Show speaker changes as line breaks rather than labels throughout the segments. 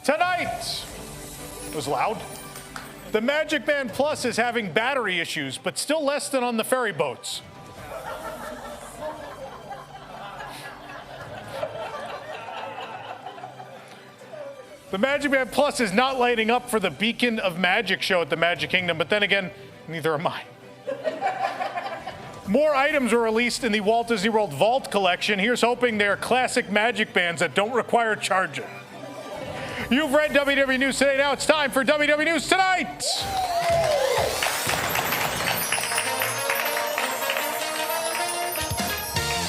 Tonight was loud. The Magic Band Plus is having battery issues, but still less than on the ferry boats. The Magic Band Plus is not lighting up for the Beacon of Magic show at the Magic Kingdom, but then again, neither am I. More items were released in the Walt Disney World Vault collection. Here's hoping they're classic Magic Bands that don't require charging. You've read WDW News Today. Now it's time for WDW News Tonight.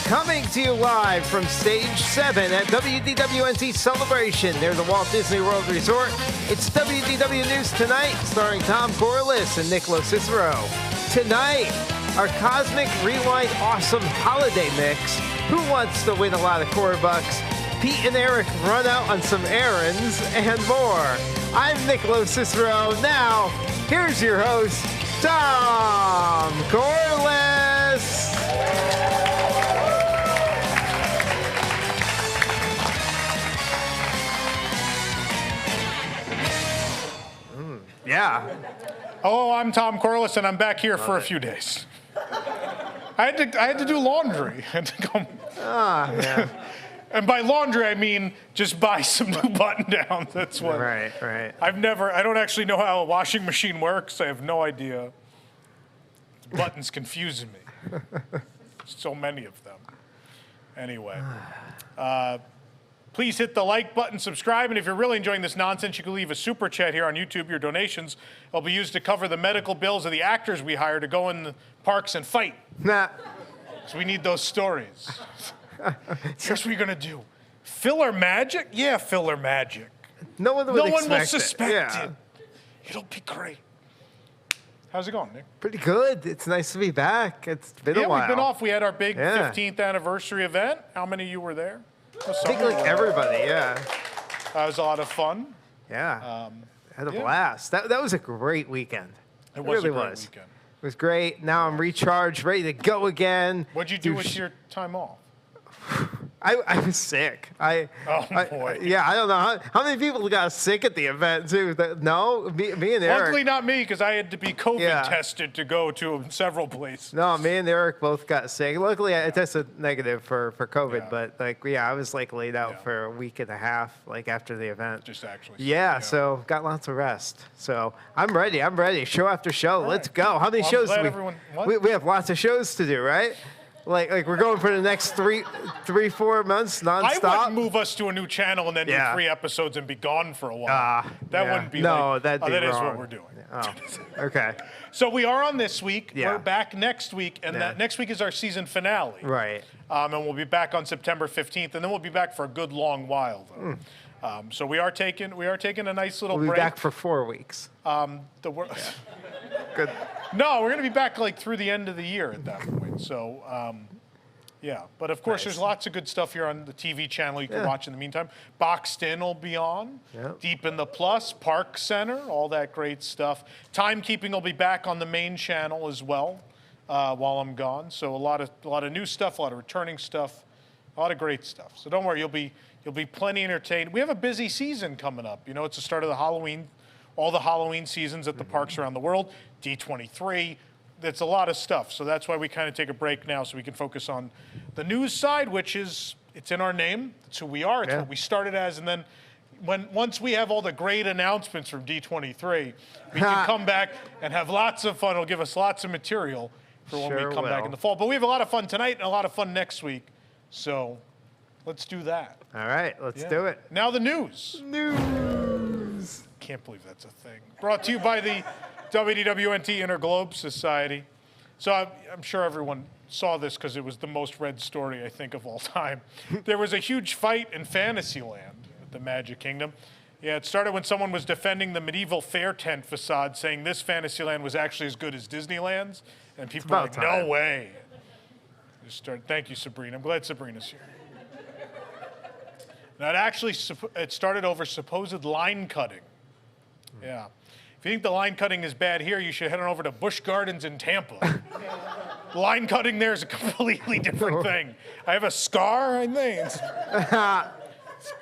Coming to you live from Stage 7 at WDWNT Celebration near the Walt Disney World Resort. It's WDW News Tonight, starring Tom Corless and LoCicero. Tonight, our Cosmic Rewind Awesome Holiday Mix. Who wants to win a lot of Corbucks? Pete and Eric run out on some errands and more. I'm LoCicero. Now, here's your host, Tom Corless. Yeah.
Hello, I'm Tom Corless, and I'm back here for a few days. I had to do laundry. I had to go.
Yeah.
And by laundry, I mean just buy some new button-downs. That's what.
Right.
I don't actually know how a washing machine works. I have no idea. Buttons confusing me. So many of them. Anyway. Please hit the like button, subscribe, and if you're really enjoying this nonsense, you can leave a super chat here on YouTube. Your donations will be used to cover the medical bills of the actors we hire to go in the parks and fight.
Nah.
So we need those stories. Here's what you're going to do. Filler magic? Yeah, filler magic.
No one
will suspect
it.
it. It'll be great. How's it going, Nick?
Pretty good. It's nice to be back. It's been a while.
Yeah, we've been off. We had our big 15th anniversary event. How many of you were there?
I think like everybody, yeah.
That was a lot of fun.
Yeah. Had a blast. That was a great weekend.
It was
really
a great
was.
weekend.
It was great. Now I'm recharged, ready to go again.
What'd you do with your time off?
I was sick.
Oh, boy.
Yeah, I don't know. How many people got sick at the event, too? No? Me and Eric.
Luckily not me, because I had to be COVID tested to go to several places.
No, me and Eric both got sick. Luckily, I tested negative for COVID, but, I was, laid out for a week and a half, after the event.
Just actually.
Yeah, so got lots of rest. So I'm ready. Show after show. Right. Let's go. How many shows do we have lots of shows to do, right? Like we're going for the next 4 months nonstop.
I wouldn't move us to a new channel and then do 3 episodes and be gone for a while. That wouldn't be
that'd be
that
wrong.
is what we're doing.
Oh, okay.
So we are on this week.
Yeah.
We're back next week, and next week is our season finale.
Right.
And we'll be back on September 15th, and then we'll be back for a good long while, though. So we are taking a nice little break.
We'll be back for 4 weeks. Good.
No, we're going to be back through the end of the year at that point. So, But of course, there's lots of good stuff here on the TV channel you can watch in the meantime. Boxed In will be on.
Yep.
Deep in the Plus, Park Center, all that great stuff. Timekeeping will be back on the main channel as well while I'm gone. So a lot of new stuff, a lot of returning stuff, a lot of great stuff. So don't worry, you'll be plenty entertained. We have a busy season coming up. It's the start of all the Halloween seasons at the parks around the world. D23. That's a lot of stuff. So that's why we kind of take a break now so we can focus on the news side, which is, it's in our name. It's who we are. It's what we started as. And then once we have all the great announcements from D23, we can come back and have lots of fun. It'll give us lots of material for when we come back in the fall. But we have a lot of fun tonight and a lot of fun next week. So let's do that.
All right, let's do it.
Now the news. Can't believe that's a thing. Brought to you by the WDWNT Interglobe Society. So I'm sure everyone saw this because it was the most read story, I think, of all time. There was a huge fight in Fantasyland at the Magic Kingdom. Yeah, it started when someone was defending the medieval fair tent facade, saying this Fantasyland was actually as good as Disneyland's. And people were like, no way. Thank you, Sabrina. I'm glad Sabrina's here. Now, it started over supposed line cutting. Yeah. If you think the line cutting is bad here, you should head on over to Busch Gardens in Tampa. Line cutting there is a completely different thing. I have a scar, I think.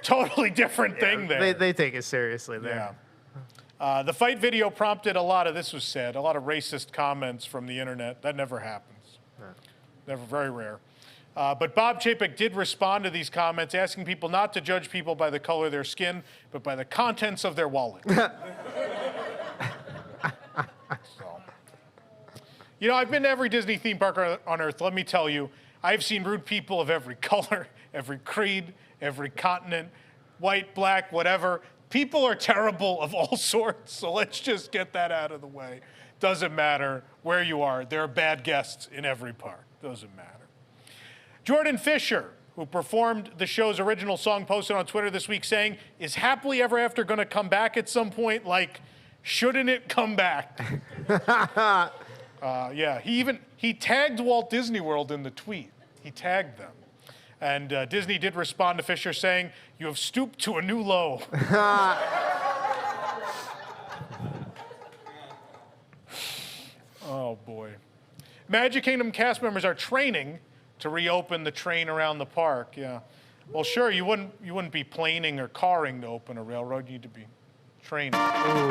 Totally different thing there.
They take it seriously there.
Yeah. The fight video prompted a lot of, this was sad, a lot of racist comments from the internet. That never happens.
No.
Never, very rare. But Bob Chapek did respond to these comments, asking people not to judge people by the color of their skin, but by the contents of their wallet. So. You know, I've been to every Disney theme park on Earth. Let me tell you, I've seen rude people of every color, every creed, every continent, white, black, whatever. People are terrible of all sorts, so let's just get that out of the way. Doesn't matter where you are. There are bad guests in every park. Doesn't matter. Jordan Fisher, who performed the show's original song, posted on Twitter this week saying, is Happily Ever After going to come back at some point? Like, shouldn't it come back? Yeah, he tagged Walt Disney World in the tweet. He tagged them. And Disney did respond to Fisher saying, you have stooped to a new low. Oh, boy. Magic Kingdom cast members are training to reopen the train around the park, yeah. Well, sure, you wouldn't be planing or carring to open a railroad. You need to be training.
Ooh.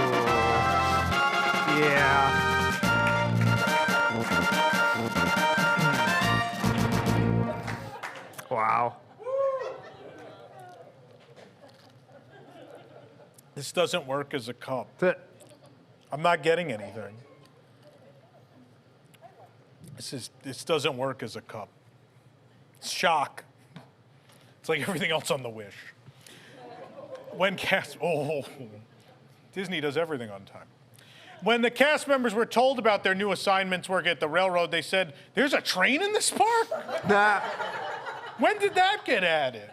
Yeah. Wow.
This doesn't work as a cup. I'm not getting anything. This doesn't work as a cup. It's shock. It's like everything else on the Wish. When Disney does everything on time. When the cast members were told about their new assignments work at the railroad, they said, there's a train in this park? When did that get added?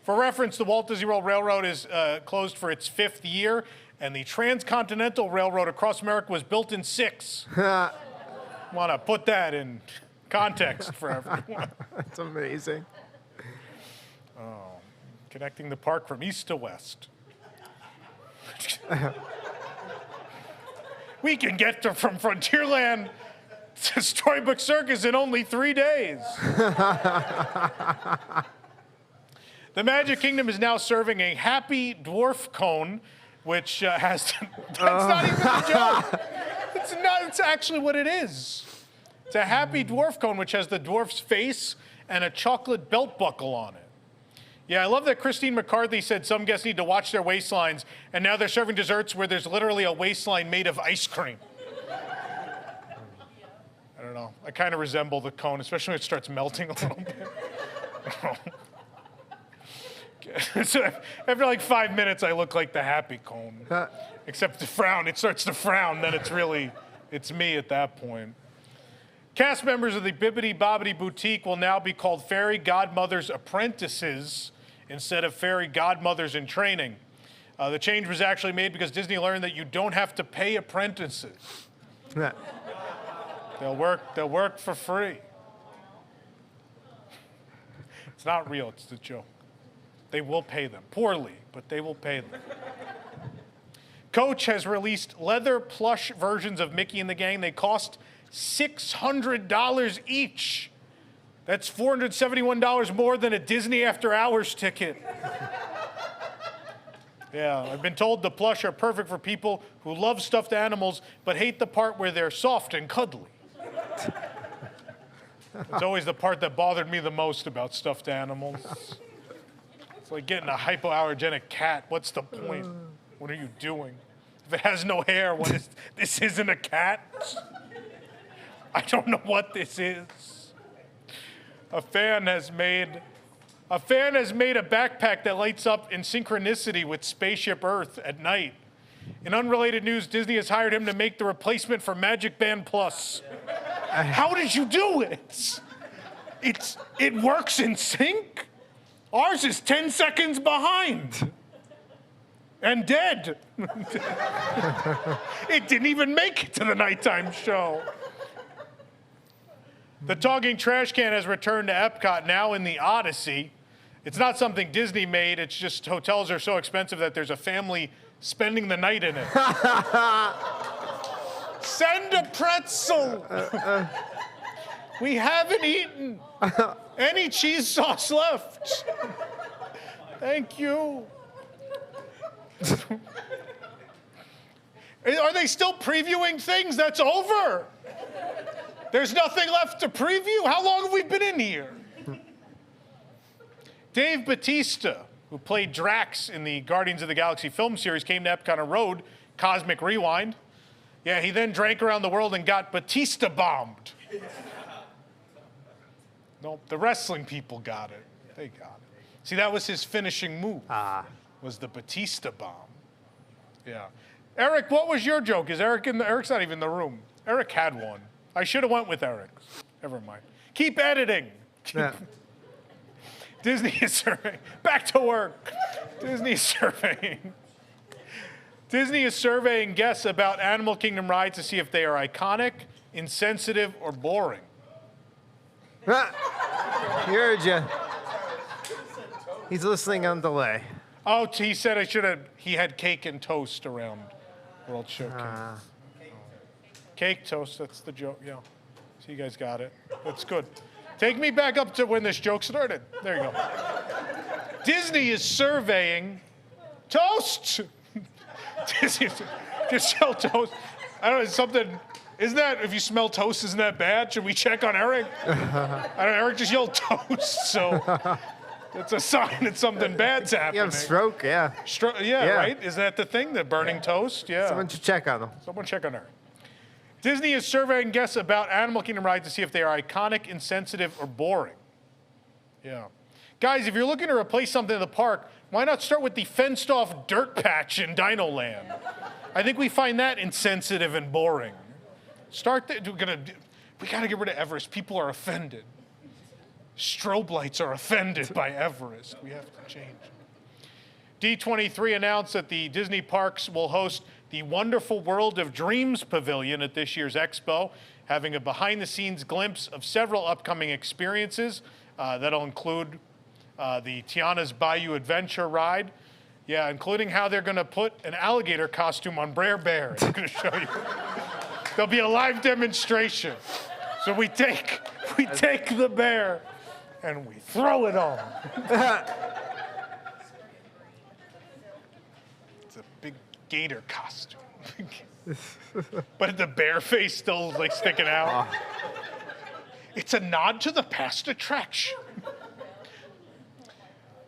For reference, the Walt Disney World Railroad is closed for its 5th year, and the Transcontinental Railroad across America was built in 6. Want to put that in context for everyone.
That's amazing.
Oh, connecting the park from east to west. We can get from Frontierland to Storybook Circus in only 3 days. The Magic Kingdom is now serving a Happy Dwarf cone, which has... That's not even a joke. It's actually what it is. It's a Happy Dwarf cone, which has the dwarf's face and a chocolate belt buckle on it. Yeah, I love that Christine McCarthy said some guests need to watch their waistlines, and now they're serving desserts where there's literally a waistline made of ice cream. I don't know. I kind of resemble the cone, especially when it starts melting a little bit. So after like 5 minutes, I look like the happy cone. Except the frown, it starts to frown, then it's me at that point. Cast members of the Bibbidi Bobbidi Boutique will now be called Fairy Godmother's Apprentices instead of Fairy Godmothers in Training. The change was actually made because Disney learned that you don't have to pay apprentices. They'll work for free. It's not real, it's a joke. They will pay them, poorly, but they will pay them. Coach has released leather plush versions of Mickey and the Gang. They cost $600 each. That's $471 more than a Disney After Hours ticket. Yeah, I've been told the plush are perfect for people who love stuffed animals but hate the part where they're soft and cuddly. It's always the part that bothered me the most about stuffed animals. It's like getting a hypoallergenic cat. What's the point? What are you doing? If it has no hair, this isn't a cat? I don't know what this is. A fan has made a backpack that lights up in synchronicity with Spaceship Earth at night. In unrelated news, Disney has hired him to make the replacement for Magic Band Plus. How did you do it? It works in sync? Ours is 10 seconds behind. And dead. It didn't even make it to the nighttime show. The talking trash can has returned to Epcot, now in the Odyssey. It's not something Disney made, it's just hotels are so expensive that there's a family spending the night in it. Send a pretzel. We haven't eaten any cheese sauce left. Thank you. Are they still previewing things? That's over. There's nothing left to preview. How long have we been in here? Dave Bautista, who played Drax in the Guardians of the Galaxy film series, came to Epcot and rode Cosmic Rewind. Yeah, he then drank around the world and got Batista bombed. Nope, the wrestling people got it. They got it. See, that was his finishing move. Was the Batista bomb. Yeah. Eric, what was your joke? Is Eric in the? Eric's not even in the room. Eric had one. I should have went with Eric. Never mind. Keep editing. Disney is surveying. Back to work. Disney is surveying. Disney is surveying guests about Animal Kingdom rides to see if they are iconic, insensitive, or boring.
He heard you. He's listening on delay.
Oh, he said he had cake and toast around World Showcase. Cake, toast, that's the joke, yeah. So you guys got it. That's good. Take me back up to when this joke started. There you go. Disney is surveying toast. Disney, just sell toast. I don't know, something, isn't that, if you smell toast, isn't that bad? Should we check on Eric? I don't know, Eric just yelled toast, so it's a sign that something bad's happening.
You have a stroke, yeah.
Yeah, right? Isn't that the thing, the burning toast? Yeah.
Someone should check on him.
Someone check on Eric. Disney is surveying guests about Animal Kingdom rides to see if they are iconic, insensitive, or boring. Yeah. Guys, if you're looking to replace something in the park, why not start with the fenced-off dirt patch in Dino Land? I think we find that insensitive and boring. Start there. We gotta get rid of Everest. People are offended. Strobe lights are offended by Everest. We have to change. D23 announced that the Disney parks will host the Wonderful World of Dreams Pavilion at this year's Expo, having a behind-the-scenes glimpse of several upcoming experiences. That'll include the Tiana's Bayou Adventure ride. Yeah, including how they're going to put an alligator costume on Brer Bear. I'm going to show you. There'll be a live demonstration. So we take the bear and we throw it on. It's a big gator costume. But the bear face still like sticking out. It's a nod to the past attraction.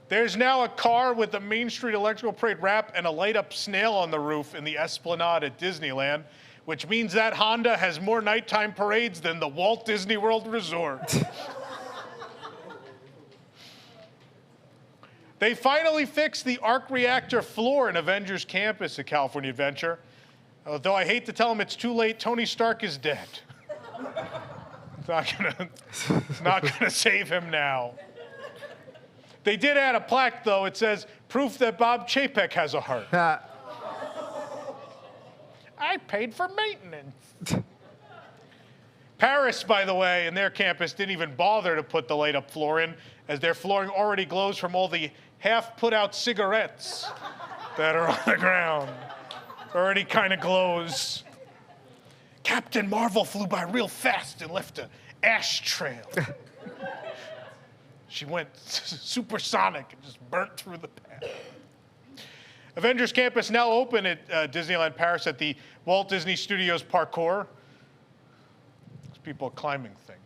There's now a car with a Main Street Electrical Parade wrap and a light-up snail on the roof in the Esplanade at Disneyland, which means that Honda has more nighttime parades than the Walt Disney World Resort. They finally fixed the arc reactor floor in Avengers Campus at California Adventure. Although I hate to tell them it's too late, Tony Stark is dead. It's not gonna save him now. They did add a plaque, though. It says, proof that Bob Chapek has a heart. I paid for maintenance. Paris, by the way, and their campus didn't even bother to put the light-up floor in, as their flooring already glows from all the half-put-out cigarettes that are on the ground. Already kind of glows. Captain Marvel flew by real fast and left an ash trail. She went supersonic and just burnt through the path. Avengers Campus now open at Disneyland Paris at the Walt Disney Studios Parkour. There's people climbing things.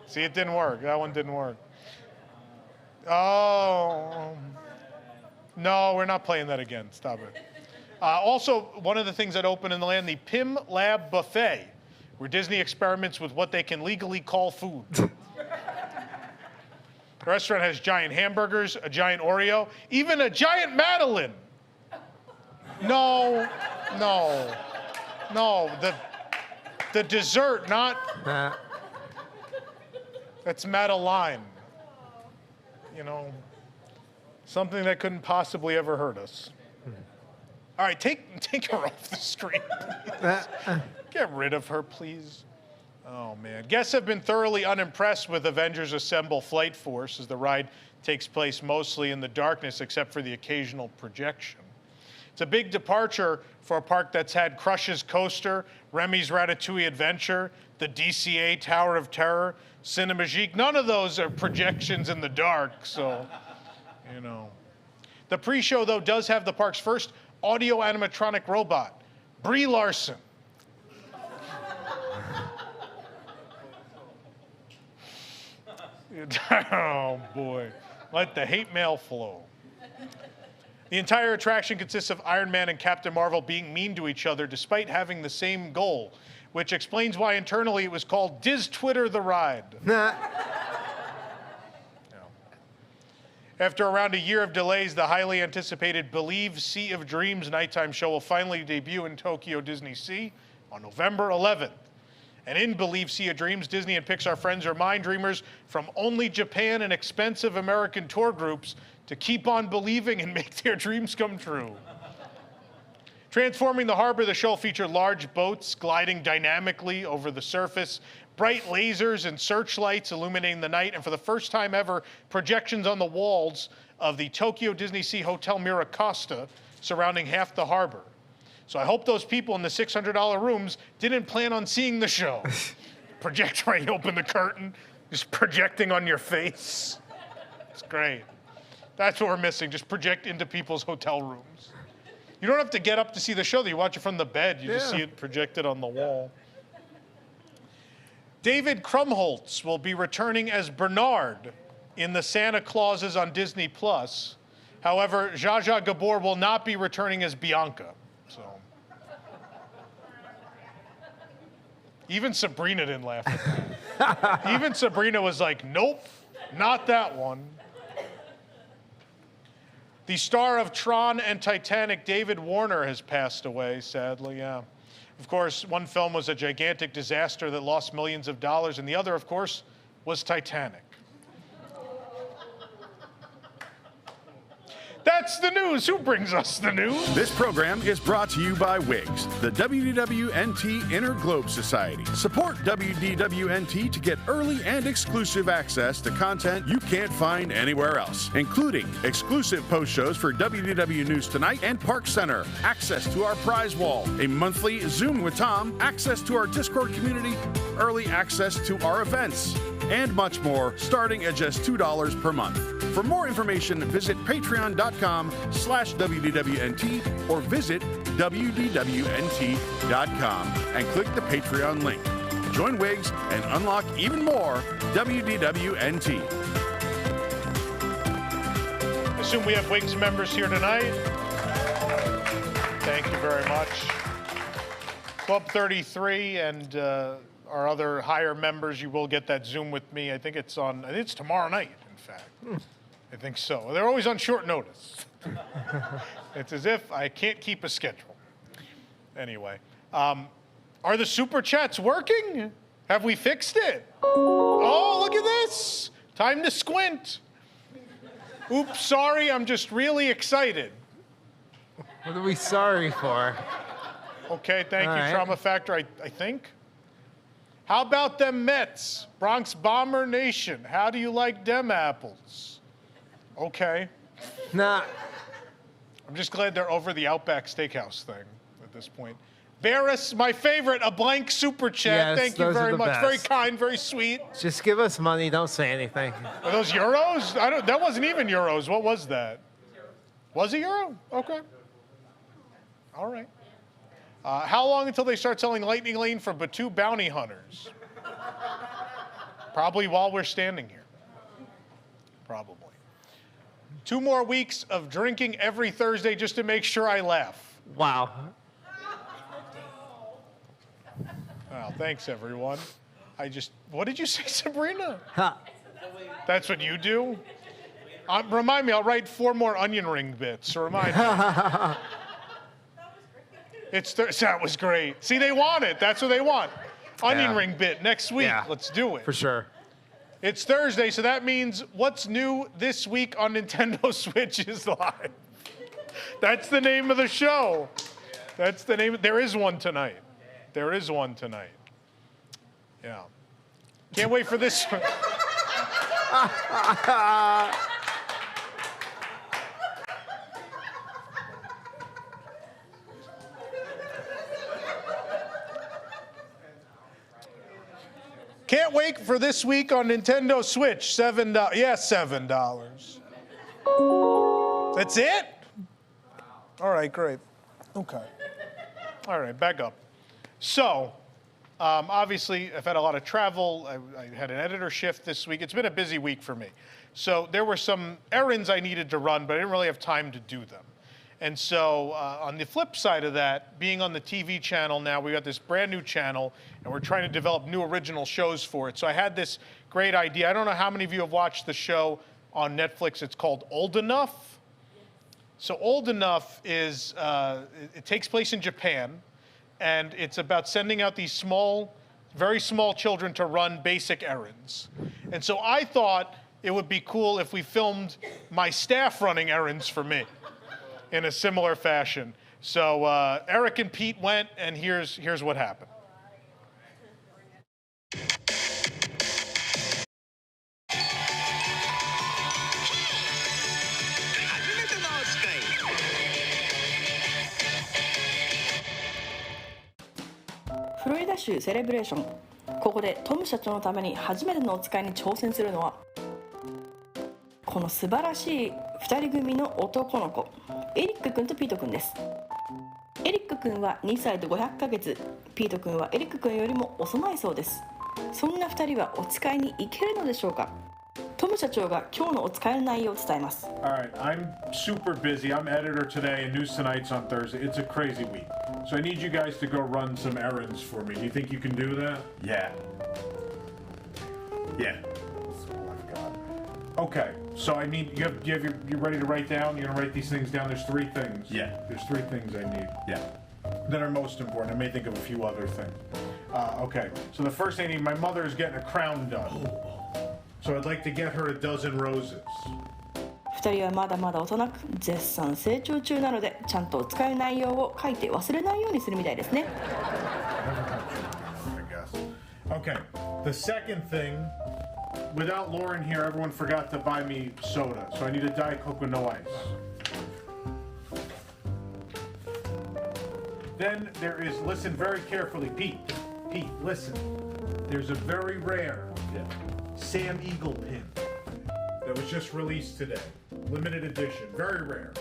See, it didn't work. That one didn't work. Oh. No, we're not playing that again. Stop it. Also, one of the things that opened in the land, the Pym Lab Buffet, where Disney experiments with what they can legally call food. The restaurant has giant hamburgers, a giant Oreo, even a giant Madeleine. No. The dessert, not. That's Madeline. You know, something that couldn't possibly ever hurt us. All right, take her off the screen, please. Get rid of her, please. Oh, man. Guests have been thoroughly unimpressed with Avengers Assemble Flight Force, as the ride takes place mostly in the darkness except for the occasional projection. It's a big departure for a park that's had Crush's Coaster, Remy's Ratatouille Adventure, the DCA Tower of Terror, Cinemagique. None of those are projections in the dark, so, you know. The pre-show, though, does have the park's first audio animatronic robot, Brie Larson. Oh, boy. Let the hate mail flow. The entire attraction consists of Iron Man and Captain Marvel being mean to each other despite having the same goal, which explains why internally it was called Diz Twitter the Ride. After around a year of delays, the highly anticipated Believe Sea of Dreams nighttime show will finally debut in Tokyo Disney Sea on November 11th. And in Believe Sea of Dreams, Disney and Pixar friends remind dreamers from only Japan and expensive American tour groups to keep on believing and make their dreams come true. Transforming the harbor, the show will feature large boats gliding dynamically over the surface, bright lasers and searchlights illuminating the night, and for the first time ever, projections on the walls of the Tokyo Disney Sea Hotel Miracosta surrounding half the harbor. So I hope those people in the $600 rooms didn't plan on seeing the show. Project right, open the curtain, just projecting on your face. It's great. That's what we're missing, just project into people's hotel rooms. You don't have to get up to see the show. You watch it from the bed. You just see it projected on the wall. David Krumholtz will be returning as Bernard in the Santa Clauses on Disney+. However, Zsa Zsa Gabor will not be returning as Bianca. So, even Sabrina didn't laugh at that. Even Sabrina was like, nope, not that one. The star of Tron and Titanic, David Warner, has passed away, sadly, yeah. Of course, one film was a gigantic disaster that lost millions of dollars, and the other, of course, was Titanic. That's the news. Who brings us the news?
This program is brought to you by WIGS, the WDWNT Inner Globe Society. Support WDWNT to get early and exclusive access to content you can't find anywhere else, including exclusive post shows for WDW News Tonight and Park Center, access to our prize wall, a monthly Zoom with Tom, access to our Discord community, early access to our events, and much more, starting at just $2 per month. For more information, visit patreon.com/WDWNT or visit WDWNT.com and click the Patreon link. Join WIGS and unlock even more WDWNT.
Assume we have WIGS members here tonight. Thank you very much. Club 33 and our other higher members, you will get that Zoom with me. I think it's tomorrow night, in fact. I think so. They're always on short notice. It's as if I can't keep a schedule. Anyway, are the super chats working? Have we fixed it? Oh, look at this. Time to squint. Oops, sorry, I'm just really excited.
What are we sorry for?
Okay, thank
All
you,
right.
Trauma Factor, I think. How about them Mets? Bronx Bomber Nation. How do you like them apples? Okay.
Nah.
I'm just glad they're over the Outback Steakhouse thing at this point. Barris, my favorite, a blank super chat.
Yes,
Thank you
those are
very
the
much.
best.
Very kind, very sweet.
Just give us money. Don't say anything.
Are those euros? That wasn't even euros. What was that? Was it euro? Okay. All right. How long until they start selling Lightning Lane for Batu bounty hunters? Probably while we're standing here. Probably. 2 more weeks of drinking every Thursday just to make sure I laugh.
Wow.
Well, thanks, everyone. What did you say, Sabrina?
Huh.
That's what you do? Remind me, I'll write 4 more onion ring bits. So remind me. That was great. See, they want it. That's what they want. Onion ring bit next week.
Yeah.
Let's do it.
For sure.
It's Thursday, so that means what's new this week on Nintendo Switch is live. That's the name of the show. That's the name. There is one tonight. There is one tonight. Yeah. Can't wait for this one. Can't wait for this week on Nintendo Switch. $7. Yeah, $7. That's it? All right, great. Okay. All right, back up. So, obviously, I've had a lot of travel. I had an editor shift this week. It's been a busy week for me. So there were some errands I needed to run, but I didn't really have time to do them. And so on the flip side of that, being on the TV channel now, we got this brand new channel, and we're trying to develop new original shows for it. So I had this great idea. I don't know how many of you have watched the show on Netflix. It's called Old Enough. So Old Enough is, it takes place in Japan, and it's about sending out these very small children to run basic errands. And so I thought it would be cool if we filmed my staff running errands for me in a similar fashion. So Eric and Pete went, and here's what happened.
フロリダ州セレブレーション。ここでトム社長のために初めてのお使いに挑戦するのはこの素晴らしい2人組の男の子、エリック君とピート君です。エリック君は2歳と500ヶ月、ピート君はエリック君よりも幼いそうです。そんな2人はお使いに行けるのでしょうか。トム社長が今日のお使いの内容を伝えます。
All right, I'm super busy. I'm editor today and News Tonight's on Thursday. It's a crazy week. So I need you guys to go run some errands for me. Do you think you can do that?
Yeah. Yeah.
That's all I've got. Okay, so I need, you ready to write down? You're gonna write these things down? There's 3 things.
Yeah.
There's 3 things I need.
Yeah.
That are most important. I may think of a few other things. Okay, so the first thing I need, my mother is getting a crown done. So I'd like to get her a dozen roses.
2人はまだまだ幼く絶賛成長中なのでちゃんとお使い内容を書いて忘れないようにするみたいですね。
I guess. Okay, the second thing, without Lauren here, everyone forgot to buy me soda, so I need a Diet Coke with no ice. Then there is, listen very carefully, Pete, listen. There's a very rare Sam Eagle pin that was just released today. Limited edition, very rare.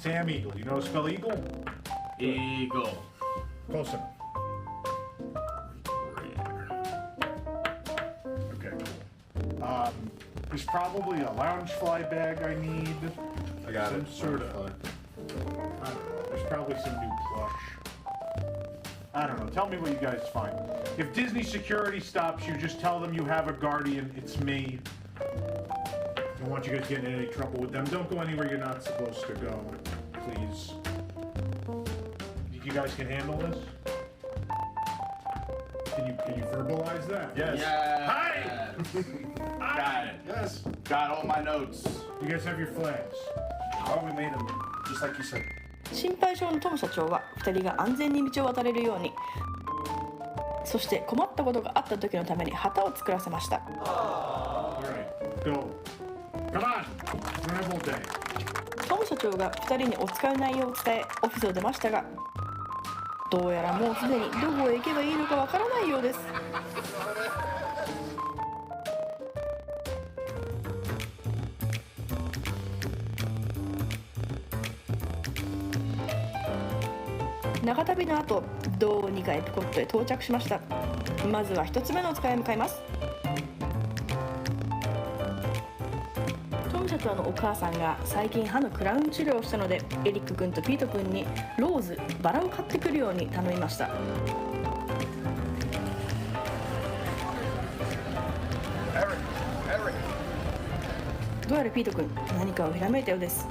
Sam Eagle. You know how to spell eagle?
Eagle.
Close enough. Okay, cool. There's probably a lounge fly bag I need.
I got it.
Some sort of, I don't know. There's probably some new plush. I don't know. Tell me what you guys find. If Disney security stops you, just tell them you have a guardian. It's me. I don't want you guys getting in any trouble with them. Don't go anywhere you're not supposed to go, please. You guys can handle this? Can you verbalize that?
Yes.
Yeah. Hi!
Got it.
Yes.
Got all my notes.
You guys have your flags.
Oh, we made them just like you said.
心配性のトム社長は2人が安全に道を渡れるように、そして困ったことがあった時のために旗を作らせました。トム社長が2人にお使い内容を伝えオフィスを出ましたが、どうやらもうすでにどこへ行けばいいのかわからないようです。長旅の後、どうにかエプコットへ到着しました。まずは1つ目のお使いへ向かいます。トム社長のお母さんが最近歯のクラウン治療をしたので、エリック君とピート君にローズ、バラを買ってくるように頼みました。どうやらピート君、何かをひらめいたようです。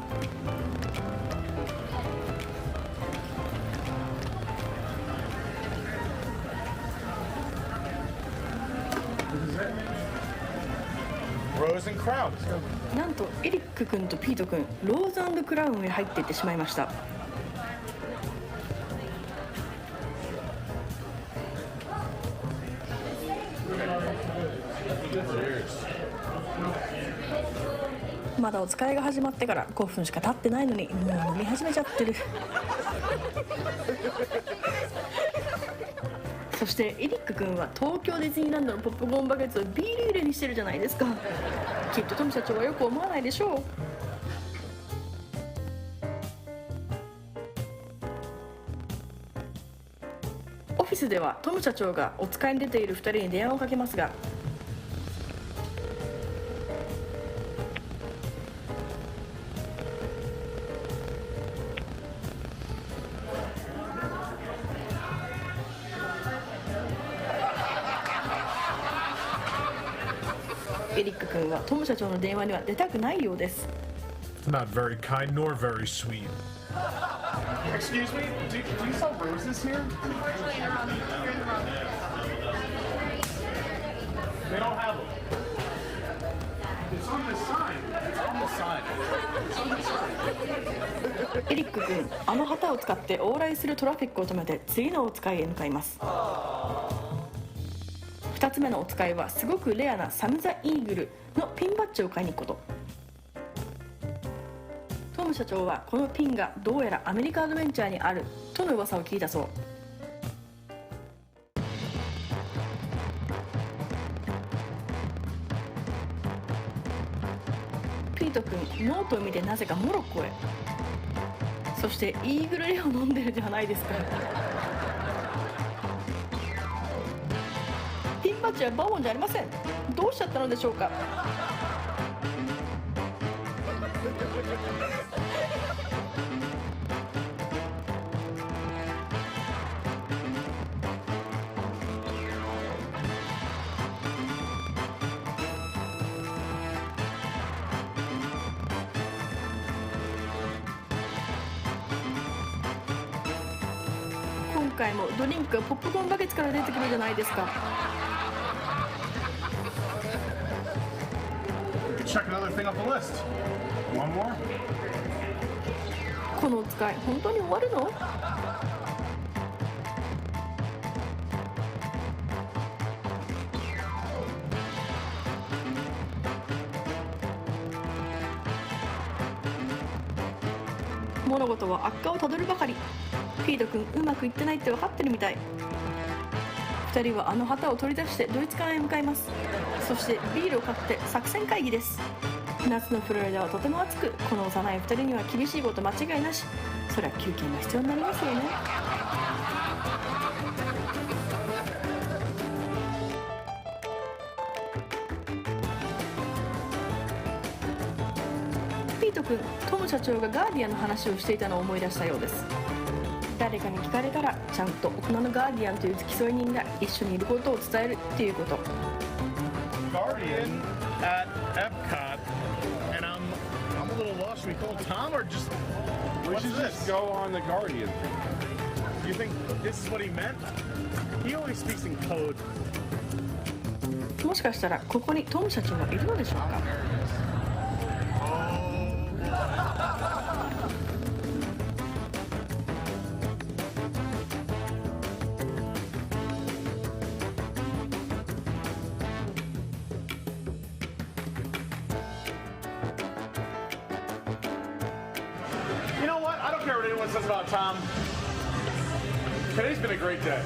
なんとエリック君とピート君、ローズ&クラウンへ入っていってしまいました。まだお使いが始まってから5分しか経ってないのにもう飲み始めちゃってる。そしてエリック君は東京ディズニーランドのポップコーンバケツをビール入れにしてるじゃないですか。きっとトム社長はよく思わないでしょう。フィスではトム社長がお使いに出ている2人に電話をかけますが、エリック君はトム社長の電話には出たくないようです。
Not very kind nor very sweet.
Excuse me? Do you sell roses here? They don't have them. It's on the sign. It's on the sign. It's on the sign.
エリック君、あの旗を使って往来するトラフィックを止めて次のお使いへ向かいます。2つ目のお使いはすごくレアなサム・ザ・イーグルのピンバッジを買いに行くこと。トム社長はこのピンがどうやらアメリカアドベンチャーにあるとの噂を聞いたそう。ピート君、ノートを見てなぜかモロッコへ。そしてイーグルレを飲んでるではないですか。ピンバッジはバーボンじゃありません。どうしちゃったのでしょうか。今回もドリンクがポップコーンバケツから出てくるじゃないですか。
Check another thing off the list. One more?
このお使い本当に終わるの？物事は悪化をたどるばかり。ピート君、うまくいってないって分かってるみたい。2人はあの旗を取り出してドイツ艦へ向かいます。そしてビールを買って作戦会議です。夏のフロリダはとても暑く、この幼い2人には厳しいこと間違いなし。そりゃ休憩も必要になりますよね。ピート君、トム社長がガーディアンの話をしていたのを思い出したようです。誰かに聞かれたらちゃんと大人のガーディアンという付き添い人が一緒にいることを伝えるっていうこと。
Guardian at Epcot, and I'm a little lost. Should we call Tom or just
We
what's
should
this?
just go on the Guardian.
Do you think this is what he meant? He always speaks in code.
もしかしたらここにトム社長がいるのでしょうか。
You know what? I don't care what anyone says about Tom. Today's been a great day.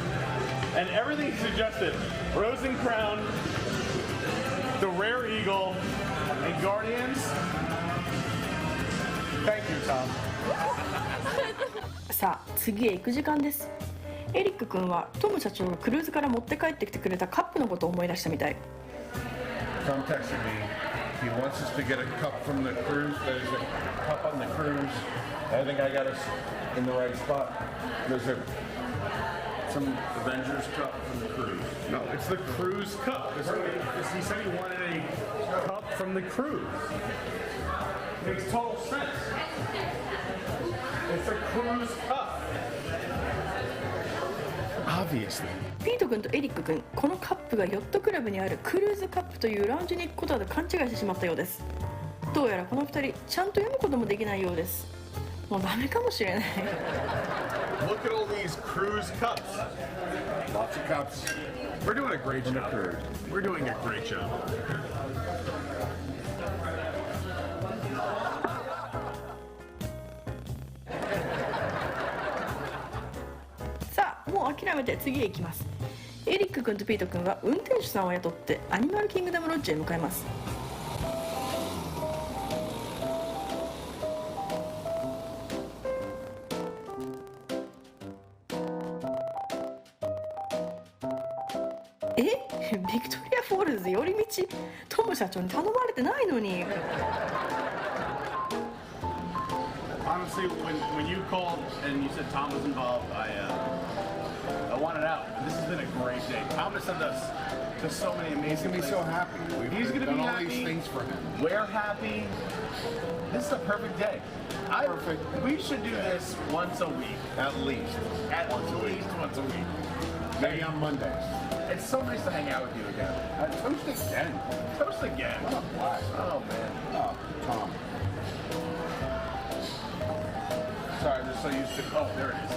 And everything suggested, Rose and Crown, the Rare Eagle, and Guardians. Thank you, Tom.
さあ次へ行く時間です。エリック君はトム社長がクルーズから持って帰ってきてくれたカップのことを思い出したみたい。
Tom texted me. He wants us to get a cup from the cruise. There's a cup on the cruise. I think I got us in the right spot. There's some Avengers cup from the cruise.
No, it's the cruise cup. He said he wanted a cup from the cruise. Makes total sense. It's a cruise cup.
Obviously.
ピート君とエリック君、このカップがヨットクラブにあるクルーズカップというラウンジに行くことで勘違いしてしまったようです。どうやらこの2人ちゃんと読むこともできないようです。もうダメかもしれない。
Look at all these cruise cups.
Lots of cups.
We're doing a great
From the
job.
cruise.
We're doing a great job.
さあもう諦めて次へ行きます。エリック君とピート君は運転手さんを雇ってアニマルキングダムロッジへ向かいます。ビクトリアフォールズ寄り道トム社長に頼まれてないのに。
Honestly, when you called and you said Tom was involved, I wanted out. This has been a great day. Tom has sent us to so many
He's
amazing
gonna be
places.
so happy.
He's gonna
done
be
all
happy.
these things for him.
We're happy. This is a perfect day.
Perfect.
We should do this once a week.
At least.
At least once a week.
Maybe on Mondays.
It's so nice to hang out with you again.
Toast again.
Toast again.
What a blast.
Oh man.
Oh, Tom.
Sorry, I'm just so used to. Oh, there it is.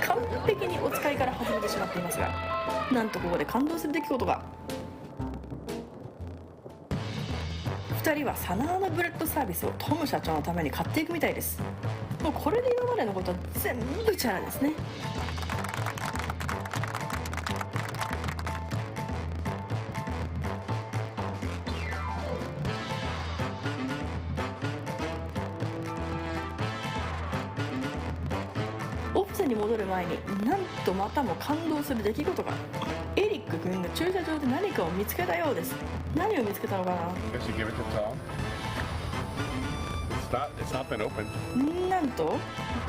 完璧にお使いから外れてしまっていますが、なんとここで感動する出来事が。2人はサナーのブレッドサービスをトム社長のために買っていくみたいです。もうこれで今までのことは全部チャラですね。オフィスに戻る前になんとまたも感動する出来事が。エリック君が駐車場で何かを見つけたようです。何を見つけたのかな。
Guess you give it to Tom. It's not been opened.
なんと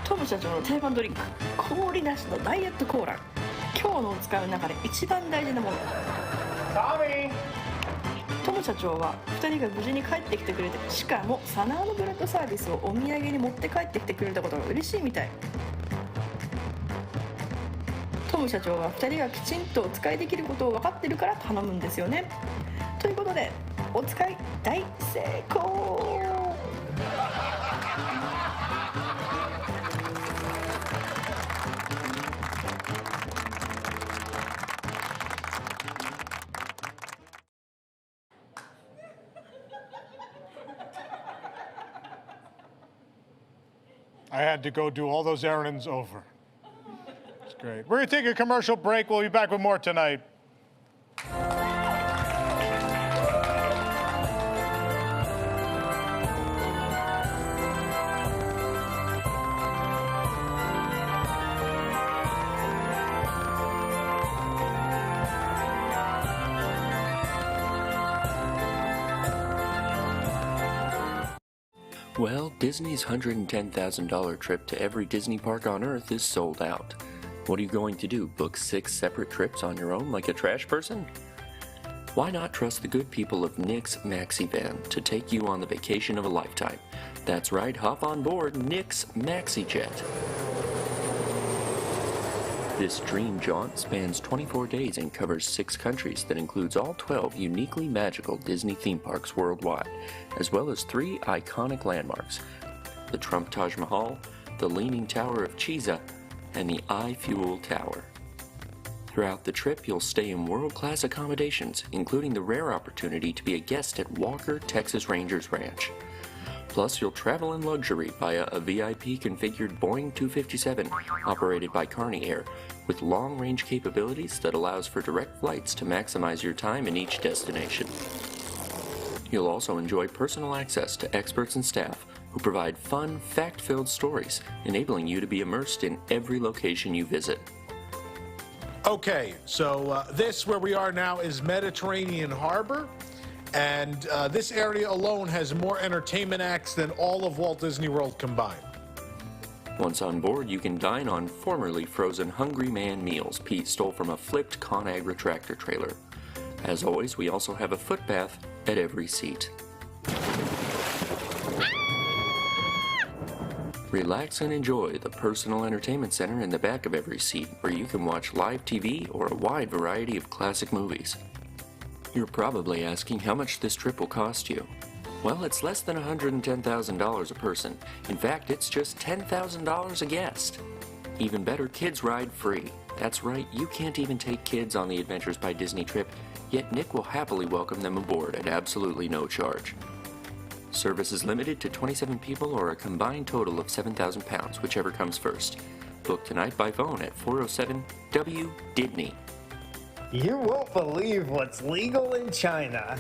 トム社長の定番ドリンク、氷なしのダイエットコーラ。今日のお使いの中で一番大事なもの。トム社長は2人が無事に帰ってきてくれて、しかもサナーのブレッドサービスをお土産に持って帰ってきてくれたことが嬉しいみたい。トム社長は2人がきちんとお使いできることを分かってるから頼むんですよね。ということでお使い大成功。
I had to go do all those errands over. It's great. We're going to take a commercial break. We'll be back with more tonight.
Well, Disney's $110,000 trip to every Disney park on Earth is sold out. What are you going to do, book 6 separate trips on your own like a trash person? Why not trust the good people of Nick's Maxi Van to take you on the vacation of a lifetime? That's right, hop on board Nick's Maxi Jet. This dream jaunt spans 24 days and covers 6 countries that includes all 12 uniquely magical Disney theme parks worldwide, as well as 3 iconic landmarks: the Trump Taj Mahal, the Leaning Tower of Pisa, and the iFuel Tower. Throughout the trip, you'll stay in world-class accommodations, including the rare opportunity to be a guest at Walker Texas Rangers Ranch. Plus, you'll travel in luxury via a VIP-configured Boeing 257 operated by Carney Air, with long-range capabilities that allows for direct flights to maximize your time in each destination. You'll also enjoy personal access to experts and staff who provide fun, fact-filled stories, enabling you to be immersed in every location you visit.
Okay, so this where we are now is Mediterranean Harbor. And this area alone has more entertainment acts than all of Walt Disney World combined.
Once on board, you can dine on formerly frozen Hungry Man meals Pete stole from a flipped ConAgra tractor trailer. As always, we also have a foot bath at every seat. Relax and enjoy the personal entertainment center in the back of every seat, where you can watch live TV or a wide variety of classic movies. You're probably asking how much this trip will cost you. Well, it's less than $110,000 a person. In fact, it's just $10,000 a guest. Even better, kids ride free. That's right, you can't even take kids on the Adventures by Disney trip, yet Nick will happily welcome them aboard at absolutely no charge. Service is limited to 27 people or a combined total of £7,000, whichever comes first. Book tonight by phone at 407-WDWNT.
You won't believe what's legal in China.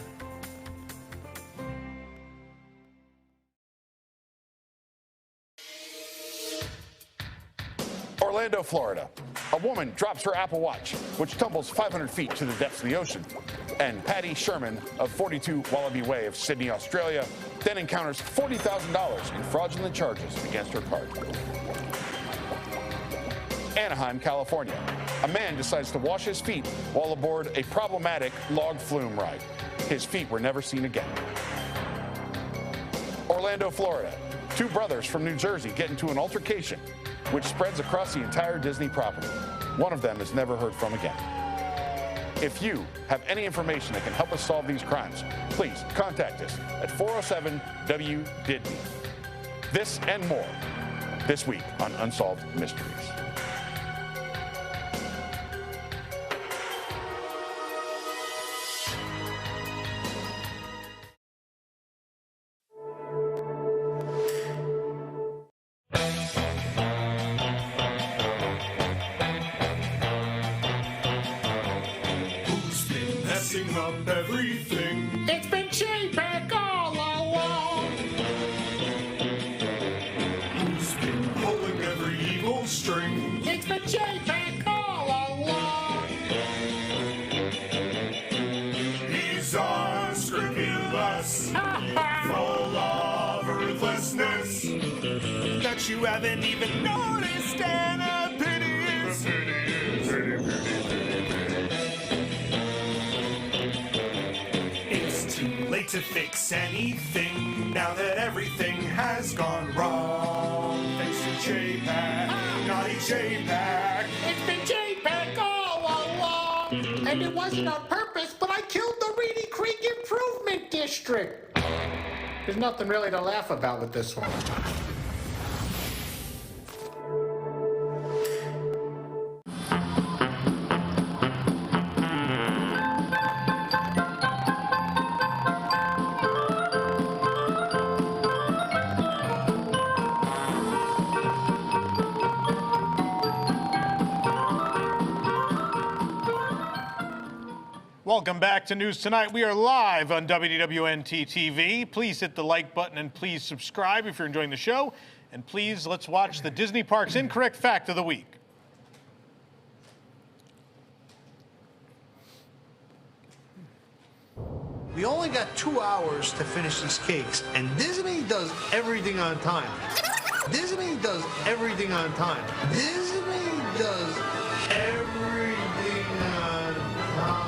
Orlando, Florida. A woman drops her Apple Watch, which tumbles 500 feet to the depths of the ocean. And Patty Sherman of 42 Wallaby Way of Sydney, Australia, then encounters $40,000 in fraudulent charges against her card. Anaheim, California. A man decides to wash his feet while aboard a problematic log flume ride. His feet were never seen again. Orlando, Florida. Two brothers from New Jersey get into an altercation, which spreads across the entire Disney property. One of them is never heard from again. If you have any information that can help us solve these crimes, please contact us at 407-WDW. This and more this week on Unsolved Mysteries.
Up everything. It's been J-Pack all along. Who's been pulling every evil string? It's been J-Pack all along. He's unscrupulous, full of ruthlessness that you haven't even noticed, and a piteous. Late to fix anything now that everything has gone wrong. Thanks to J-Pack, naughty J-Pack. It's been J-Pack all along. And it wasn't on purpose, but I killed the Reedy Creek Improvement District. There's nothing really to laugh about with this one.
Welcome back to News Tonight. We are live on WDWNT TV. Please hit the like button and please subscribe if you're enjoying the show. And please, let's watch the Disney Parks Incorrect Fact of the Week.
We only got 2 hours to finish these cakes, and Disney does everything on time. Disney does everything on time. Disney does everything on time.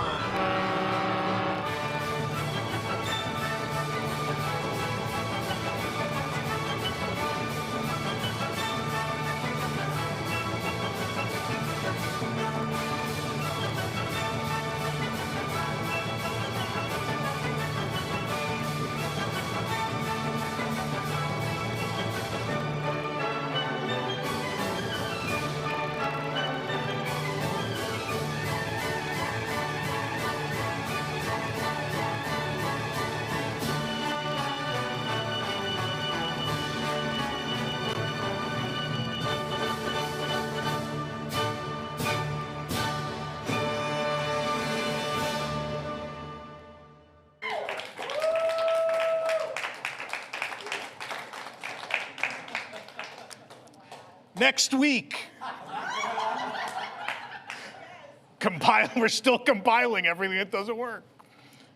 Next week, we're still compiling everything that doesn't work.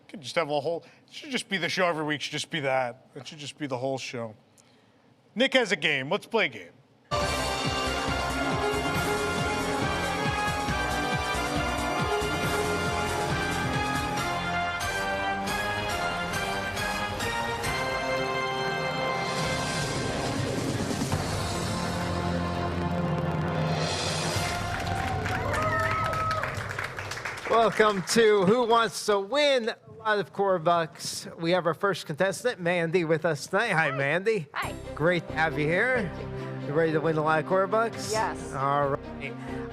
Could just have a whole, it should just be the show every week, should just be that. It should just be the whole show. Nick has a game, let's play a game.
Welcome to Who Wants to Win a Lot of Corbucks. We have our first contestant, Mandy, with us tonight. Hi, Mandy.
Hi.
Great to have you here. You ready to win a lot of Corbucks?
Yes.
All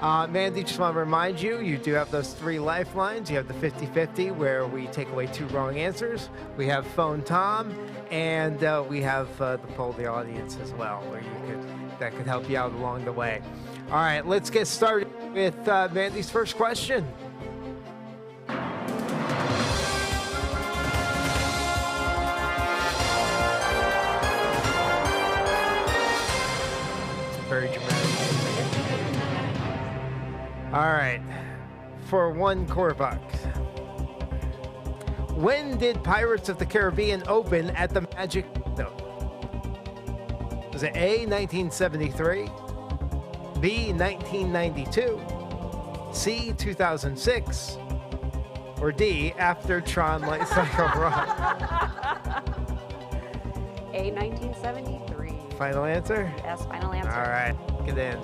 right. Mandy, just want to remind you, you do have those 3 lifelines. You have the 50-50 where we take away 2 wrong answers. We have Phone Tom, and we have the Poll of the Audience as well, where that could help you out along the way. All right, let's get started with Mandy's first question. Very dramatic. All right. For 1 Corbuck. When did Pirates of the Caribbean open at the Magic Kingdom? Was it A, 1973, B, 1992, C, 2006, or D, after Tron Light Cycle Run?
A, 1973.
Final answer?
Yes, final answer.
All right, get in.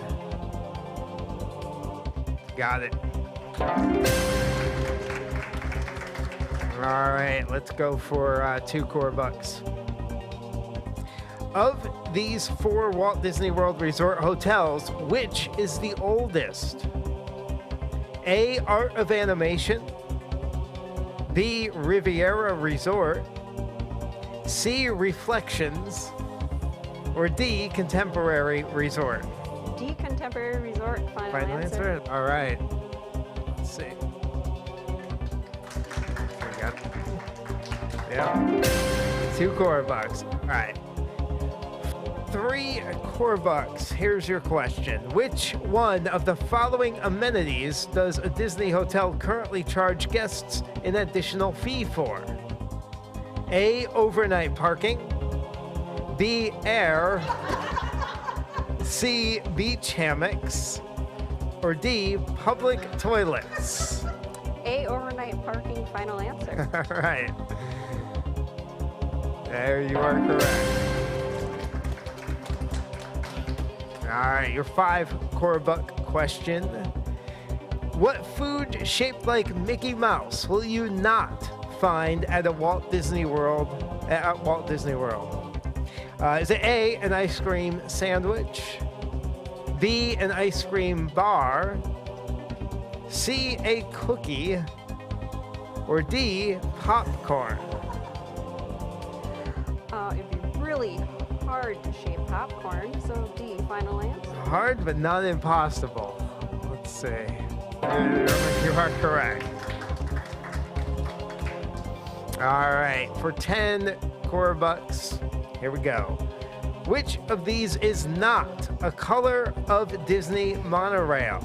Got it. All right, let's go for 2 Corbucks. Of these 4 Walt Disney World Resort hotels, which is the oldest? A, Art of Animation, B, Riviera Resort, C, Reflections, or D, Contemporary Resort?
D, Contemporary Resort, final answer.
All right. Let's see. We got, yeah. 2 Corbucks. All right. 3 Corbucks. Here's your question. Which one of the following amenities does a Disney hotel currently charge guests an additional fee for? A, overnight parking, B, air, C, beach hammocks, or D, public toilets?
A, overnight parking, final answer.
All right. There you are correct. All right, your 5 Corbuck question. What food shaped like Mickey Mouse will you not find at Walt Disney World? Is it A, an ice cream sandwich, B, an ice cream bar, C, a cookie, or D, popcorn?
It'd be really hard to shape popcorn, so D, final answer.
Hard, but not impossible. Let's see. You are correct. All right, for 10 Corbucks, here we go. Which of these is not a color of Disney monorail?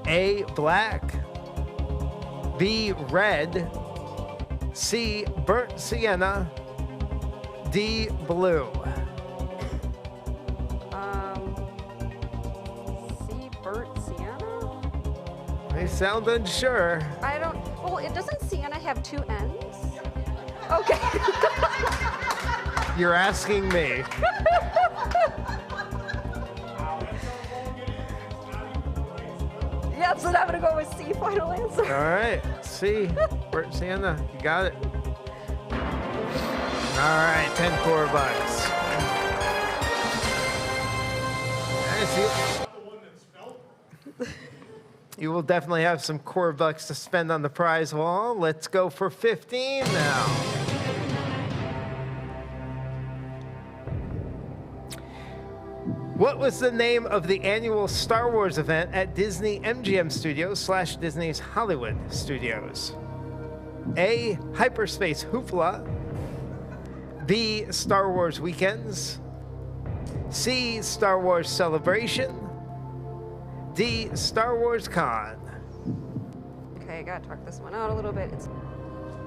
A, black, B, red, C, burnt sienna, D, blue.
C, burnt sienna?
They sound unsure.
I don't, well, it doesn't sienna have 2 ends? Okay.
You're asking me.
Yeah, so I'm gonna go with C, final answer.
All right, C, burnt sienna, you got it. All right, 10 Corbucks. You will definitely have some Corbucks to spend on the prize wall. Let's go for 15 now. What was the name of the annual Star Wars event at Disney MGM Studios / Disney's Hollywood Studios? A, Hyperspace Hoopla, B, Star Wars Weekends, C, Star Wars Celebration, D, Star Wars Con.
Okay, I gotta talk this one out a little bit. It's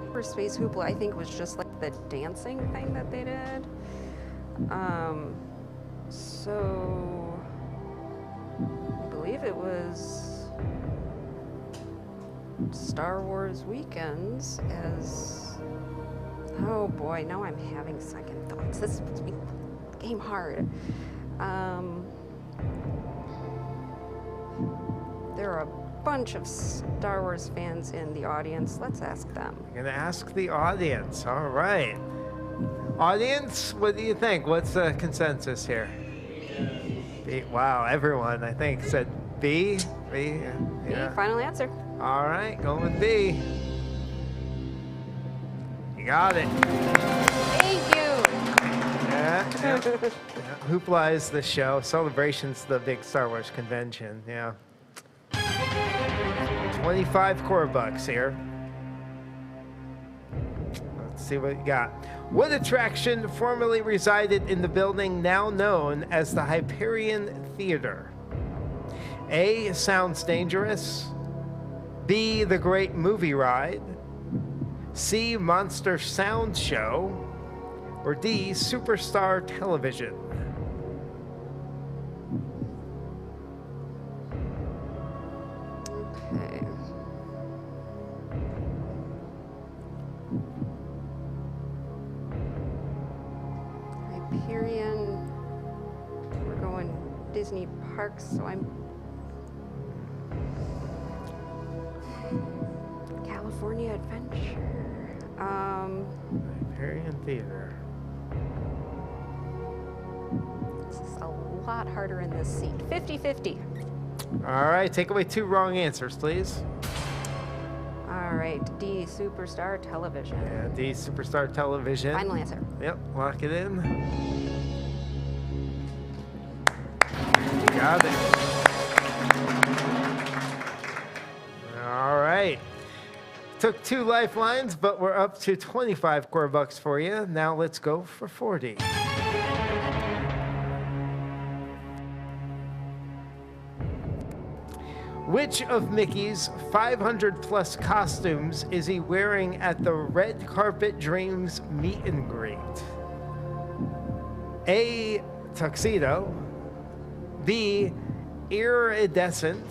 Hyperspace Hoopla, I think, was just like the dancing thing that they did. So I believe it was Star Wars Weekends as, oh boy, now I'm having second thoughts. This puts me game hard. There are a bunch of Star Wars fans in the audience. Let's ask them.
You're gonna ask the audience. All right. Audience, what do you think? What's the consensus here? B. Wow, everyone, I think, said B. B, yeah.
B, final answer.
All right, going with B. You got it.
Thank you.
Yeah. Hoopla is the show. Celebration's the big Star Wars convention. Yeah. 25 Corbucks here. Let's see what you got. What attraction formerly resided in the building now known as the Hyperion Theater? A, Sounds Dangerous. B, The Great Movie Ride. C, Monster Sound Show. Or D, Superstar Television.
Okay. Hyperion. We're going Disney parks, so I'm California Adventure.
Hyperion Theater.
This is a lot harder in this seat. 50-50.
All right, take away 2 wrong answers, please.
All right, D, Superstar Television.
Yeah, D, Superstar Television.
Final answer.
Yep, lock it in. Got it. All right. Took 2 lifelines, but we're up to 25 Corbucks for you. Now let's go for 40. Which of Mickey's 500-plus costumes is he wearing at the Red Carpet Dreams meet and greet? A, tuxedo. B, iridescent.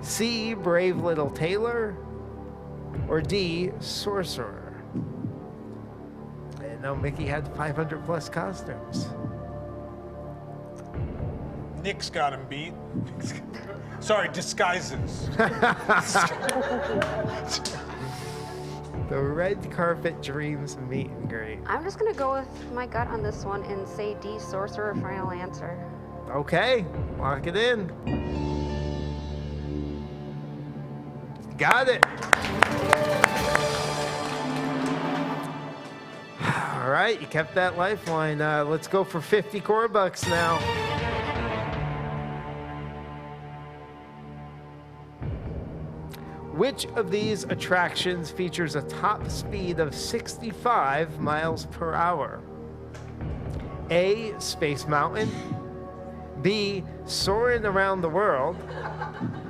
C, brave little tailor. Or D, sorcerer. I didn't know Mickey had 500-plus costumes.
Nick's got him beat. Sorry, disguises.
The Red Carpet Dreams meet and greet.
I'm just going to go with my gut on this one and say D, Sorcerer, final answer.
Okay, lock it in. Got it. All right, you kept that lifeline. Let's go for 50 Corbucks now. Which of these attractions features a top speed of 65 miles per hour? A, Space Mountain. B, Soaring Around the World.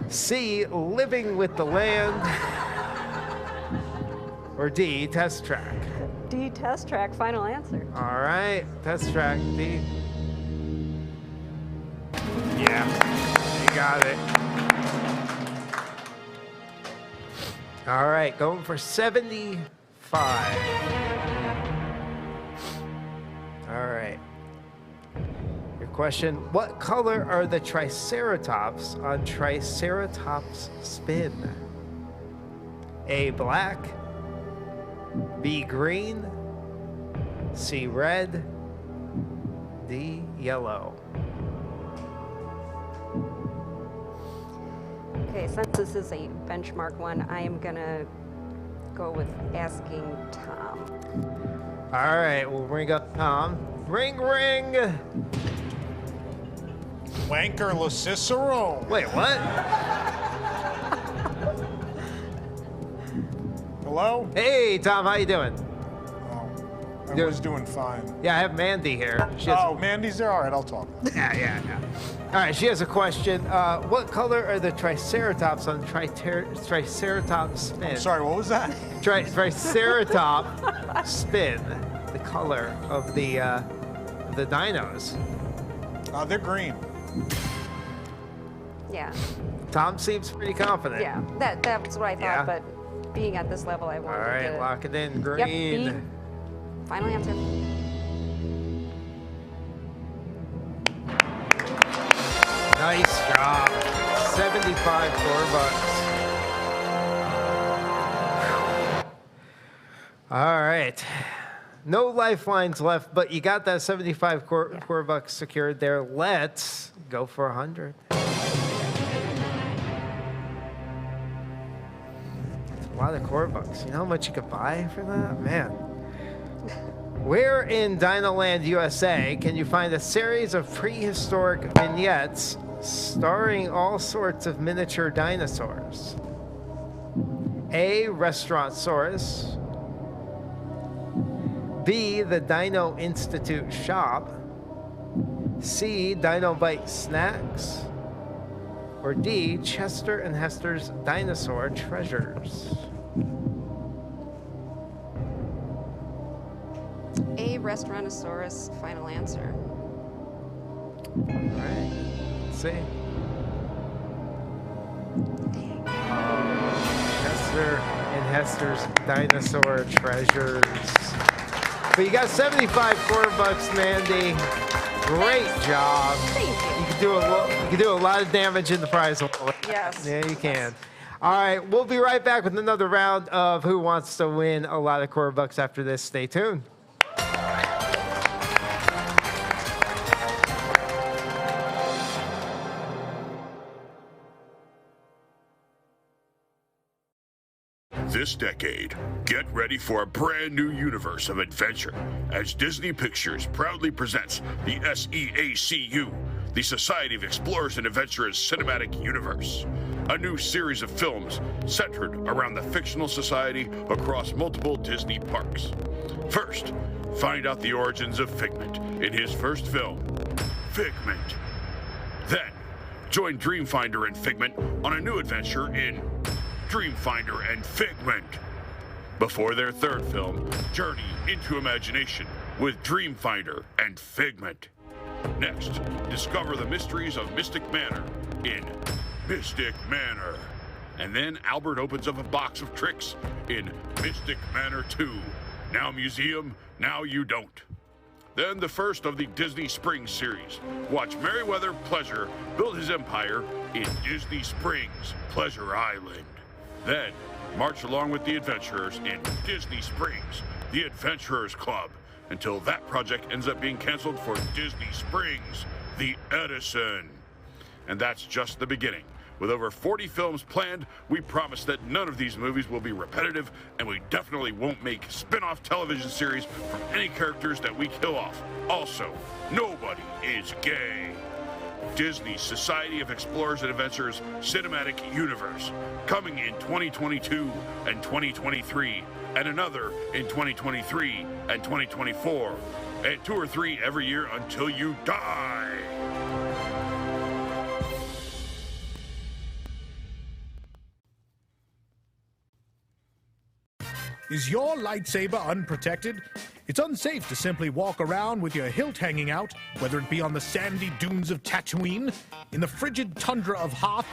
C, Living with the Land. Or D, Test Track.
D, Test Track, final answer.
All right, Test Track, D. Yeah, you got it. All right, going for 75. All right. Your question, what color are the Triceratops on Triceratops Spin? A, black. B, green. C, red. D, yellow.
Okay, since this is a benchmark one, I am gonna go with asking Tom.
All right, we'll ring up Tom. Ring, ring.
Wanker LoCicero.
Wait, what?
Hello?
Hey, Tom, how you doing?
Oh, I was doing fine.
Yeah, I have Mandy here. She has,
Oh, Mandy's there? All right, I'll talk.
yeah. All right, she has a question. What color are the Triceratops on Triceratops Spin?
Sorry, what was that?
Triceratops Spin. The color of the dinos.
They're green.
Yeah,
Tom seems pretty confident.
yeah, that's what I thought,
Yeah.
but being at this level, I
All
wanted to
right,
get it.
lock it in.
Yep,
Green.
B. Final answer.
Nice job. 75 Corbucks. All right. No lifelines left, but you got that 75 Corbucks secured there. Let's go for 100. That's a lot of Corbucks. You know how much you could buy for that? Man. Where in Dinoland, USA can you find a series of prehistoric vignettes starring all sorts of miniature dinosaurs? A, Restaurantsaurus. B, the Dino Institute shop. C, Dino Bite snacks. Or D, Chester and Hester's Dinosaur Treasures?
A, Restaurantosaurus. Final answer.
All right. Let's see. Chester and Hester's Dinosaur Treasures. But you got 75 Corbucks, Mandy. Great job.
Thank you.
You can do a lot of damage in the prize hole.
Yes.
Yeah, you can. All right, we'll be right back with another round of Who Wants to Win a Lot of Corbucks after this. Stay tuned.
This decade, get ready for a brand new universe of adventure as Disney Pictures proudly presents the SEACU, the Society of Explorers and Adventurers Cinematic Universe, a new series of films centered around the fictional society across multiple Disney parks. First, find out the origins of Figment in his first film, Figment. Then, join Dreamfinder and Figment on a new adventure in Dreamfinder and Figment. Before their third film, Journey into Imagination with Dreamfinder and Figment. Next, discover the mysteries of Mystic Manor in Mystic Manor. And then Albert opens up a box of tricks in Mystic Manor 2. Now museum, now you don't. Then the first of the Disney Springs series. Watch Merriweather Pleasure build his empire in Disney Springs, Pleasure Island. Then, march along with the adventurers in Disney Springs, the Adventurers Club, until that project ends up being canceled for Disney Springs, the Edison. And that's just the beginning. With over 40 films planned, we promise that none of these movies will be repetitive, and we definitely won't make spin-off television series from any characters that we kill off. Also, nobody is gay. Disney's Society of Explorers and Adventurers Cinematic Universe, coming in 2022 and 2023, and another in 2023 and 2024, and 2 or 3 every year until you die.
Is your lightsaber unprotected? It's unsafe to simply walk around with your hilt hanging out, whether it be on the sandy dunes of Tatooine, in the frigid tundra of Hoth,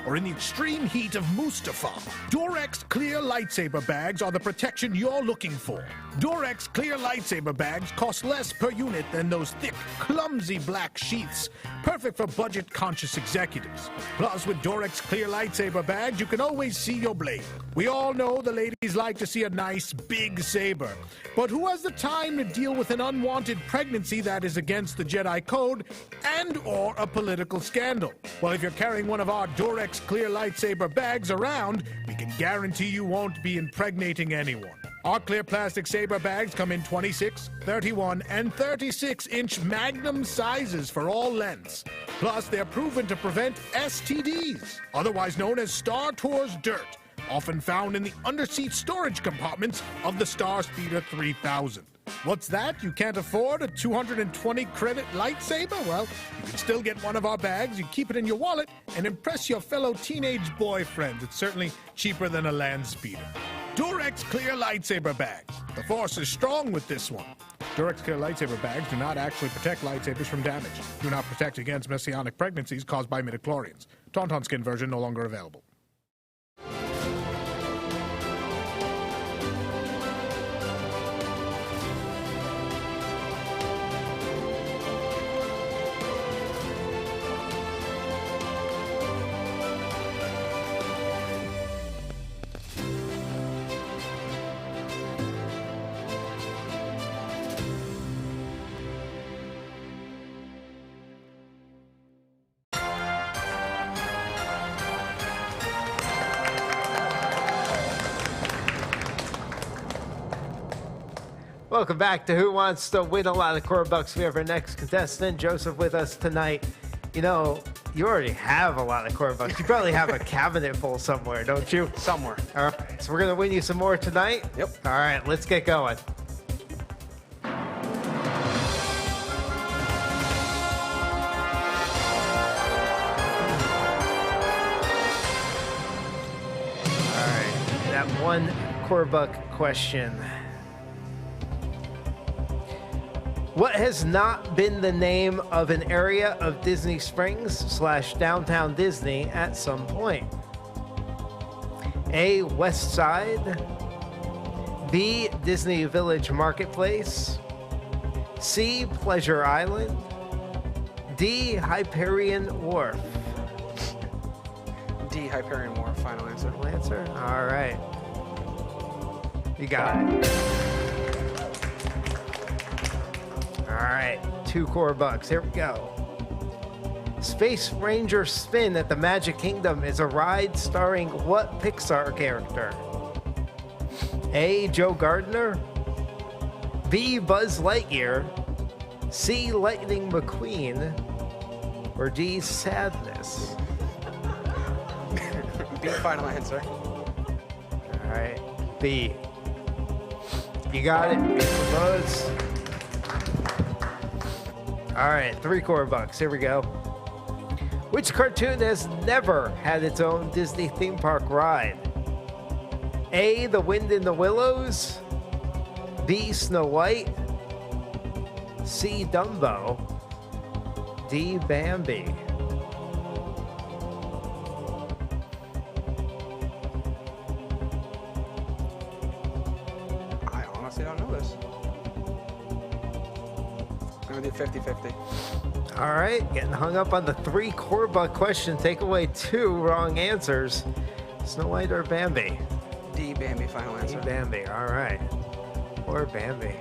or in the extreme heat of Mustafar. Durex Clear Lightsaber Bags are the protection you're looking for. Durex Clear Lightsaber Bags cost less per unit than those thick, clumsy black sheaths, perfect for budget-conscious executives. Plus, with Durex Clear Lightsaber Bags, you can always see your blade. We all know the ladies like to see a nice, big saber. But who has the time to deal with an unwanted pregnancy that is against the Jedi Code and/or a political scandal? Well, if you're carrying one of our Durex Clear Lightsaber Bags around, we can guarantee you won't be impregnating anyone. Our clear plastic saber bags come in 26, 31, and 36-inch magnum sizes for all lengths. Plus, they're proven to prevent STDs, otherwise known as Star Tours dirt, often found in the underseat storage compartments of the Starspeeder 3000. What's that? You can't afford a 220 credit lightsaber? Well, you can still get one of our bags, you keep it in your wallet, and impress your fellow teenage boyfriends. It's certainly cheaper than a land speeder. Durex Clear Lightsaber Bags. The Force is strong with this one. Durex Clear Lightsaber Bags do not actually protect lightsabers from damage. Do not protect against messianic pregnancies caused by midichlorians. Tauntaun skin version no longer available.
Welcome back to Who Wants to Win a Lot of Corbucks. We have our next contestant, Joseph, with us tonight. You know, you already have a lot of Corbucks. You probably have a cabinet full somewhere, don't you?
Somewhere.
All right, so we're going to win you some more tonight?
Yep.
All right, let's get going. 1 Corbuck question. What has not been the name of an area of Disney Springs / downtown Disney at some point? A. West Side. B. Disney Village Marketplace. C. Pleasure Island. D. Hyperion Wharf.
D. Hyperion Wharf. Final answer.
Final answer? All right. You got it. All right. 2 Corbucks. Here we go. Space Ranger Spin at the Magic Kingdom is a ride starring what Pixar character? A. Joe Gardner. B. Buzz Lightyear. C. Lightning McQueen. Or D. Sadness.
B. Final answer.
All right. B. You got it. B for Buzz. All right. 3 Corbucks. Here we go. Which cartoon has never had its own Disney theme park ride? A. The Wind in the Willows. B. Snow White. C. Dumbo. D. Bambi.
I honestly don't know this. I'm gonna do 50-50.
All right, getting hung up on the 3 Corbuck question. Take away 2 wrong answers. Snow White or Bambi?
D. Bambi. Final answer.
D. Bambi. All right. Or Bambi.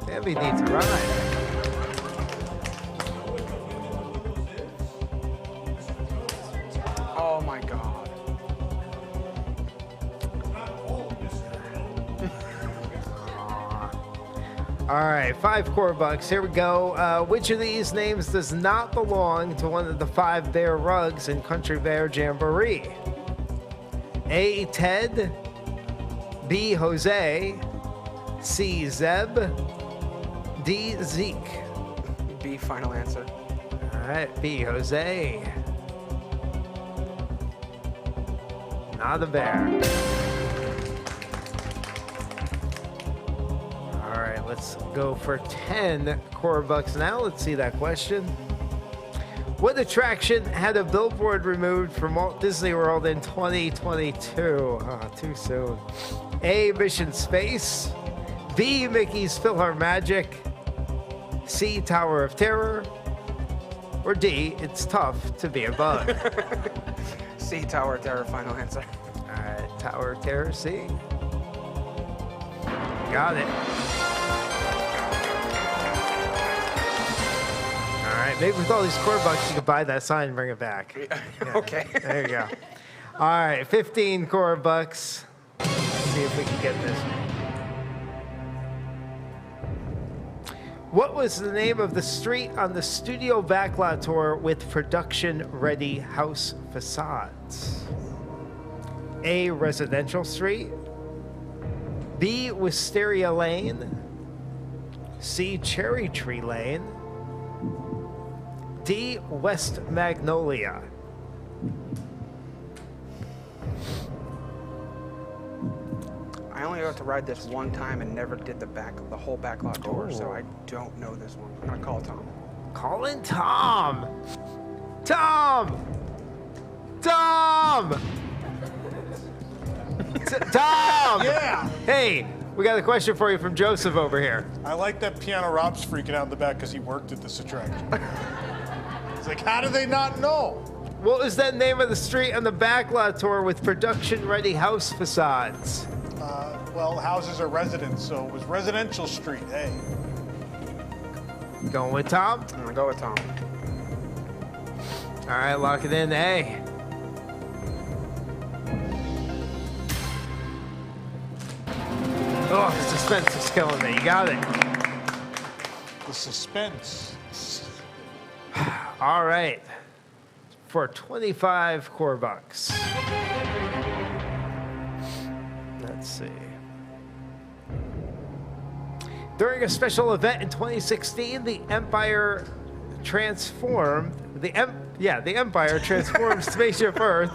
Bambi needs a ride.
Oh my God.
All right, 5 Corbucks. Here we go. Which of these names does not belong to one of the 5 bear rugs in Country Bear Jamboree? A. Ted. B. Jose. C. Zeb. D. Zeke.
B. Final answer.
All right, B. Jose. Not a bear. All right, let's go for 10 Corbucks now. Let's see that question. What attraction had a billboard removed from Walt Disney World in 2022? Oh, too soon. A. Mission Space. B. Mickey's PhilharMagic. C. Tower of Terror. Or D. It's tough to be a bug.
C. Tower of Terror. Final answer.
All right, Tower of Terror, C. Got it. All right, maybe with all these Corbucks, you could buy that sign and bring it back. Yeah,
Okay.
there you go. All right, 15 Corbucks. Let's see if we can get this. What was the name of the street on the studio backlot tour with production-ready house facades? A. Residential Street. B. Wisteria Lane. C. Cherry Tree Lane. D. West Magnolia.
I only got to ride this one time and never did the whole backlot tour, so I don't know this one. I'm gonna call Tom.
Calling Tom. Tom. Tom. Tom.
Yeah.
Hey, we got a question for you from Joseph over here.
I like that Piano Rob's freaking out in the back because he worked at this attraction. He's like, how do they not know?
What was that name of the street on the backlot tour with production-ready house facades?
Well, houses are residents, so it was Residential Street. Hey.
Going with Tom?
I'm gonna go with Tom.
All right, lock it in. A. Oh, the suspense is killing me. You got it.
The suspense.
All right. For 25 Corbucks. Let's see. During a special event in 2016, the Empire transformed Spaceship Earth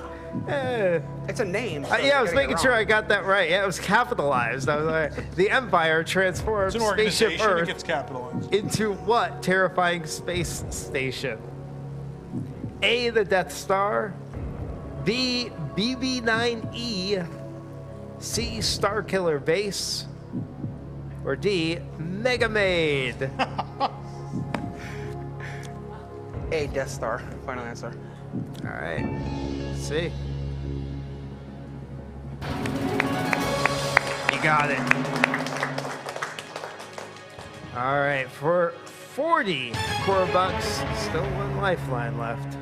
It's a name. So
Yeah, I was making sure I got that right. Yeah, it was capitalized. I was like, the Empire transformed
It's an
Spaceship
organization. It
Earth
gets capitalized.
into what terrifying space station? A, the Death Star. B, BB-9E. C, Starkiller Base. Or D, Megamaid.
A, Death Star. Final answer.
All right. Let's see. You got it. All right. For 40 Corbucks, still one lifeline left.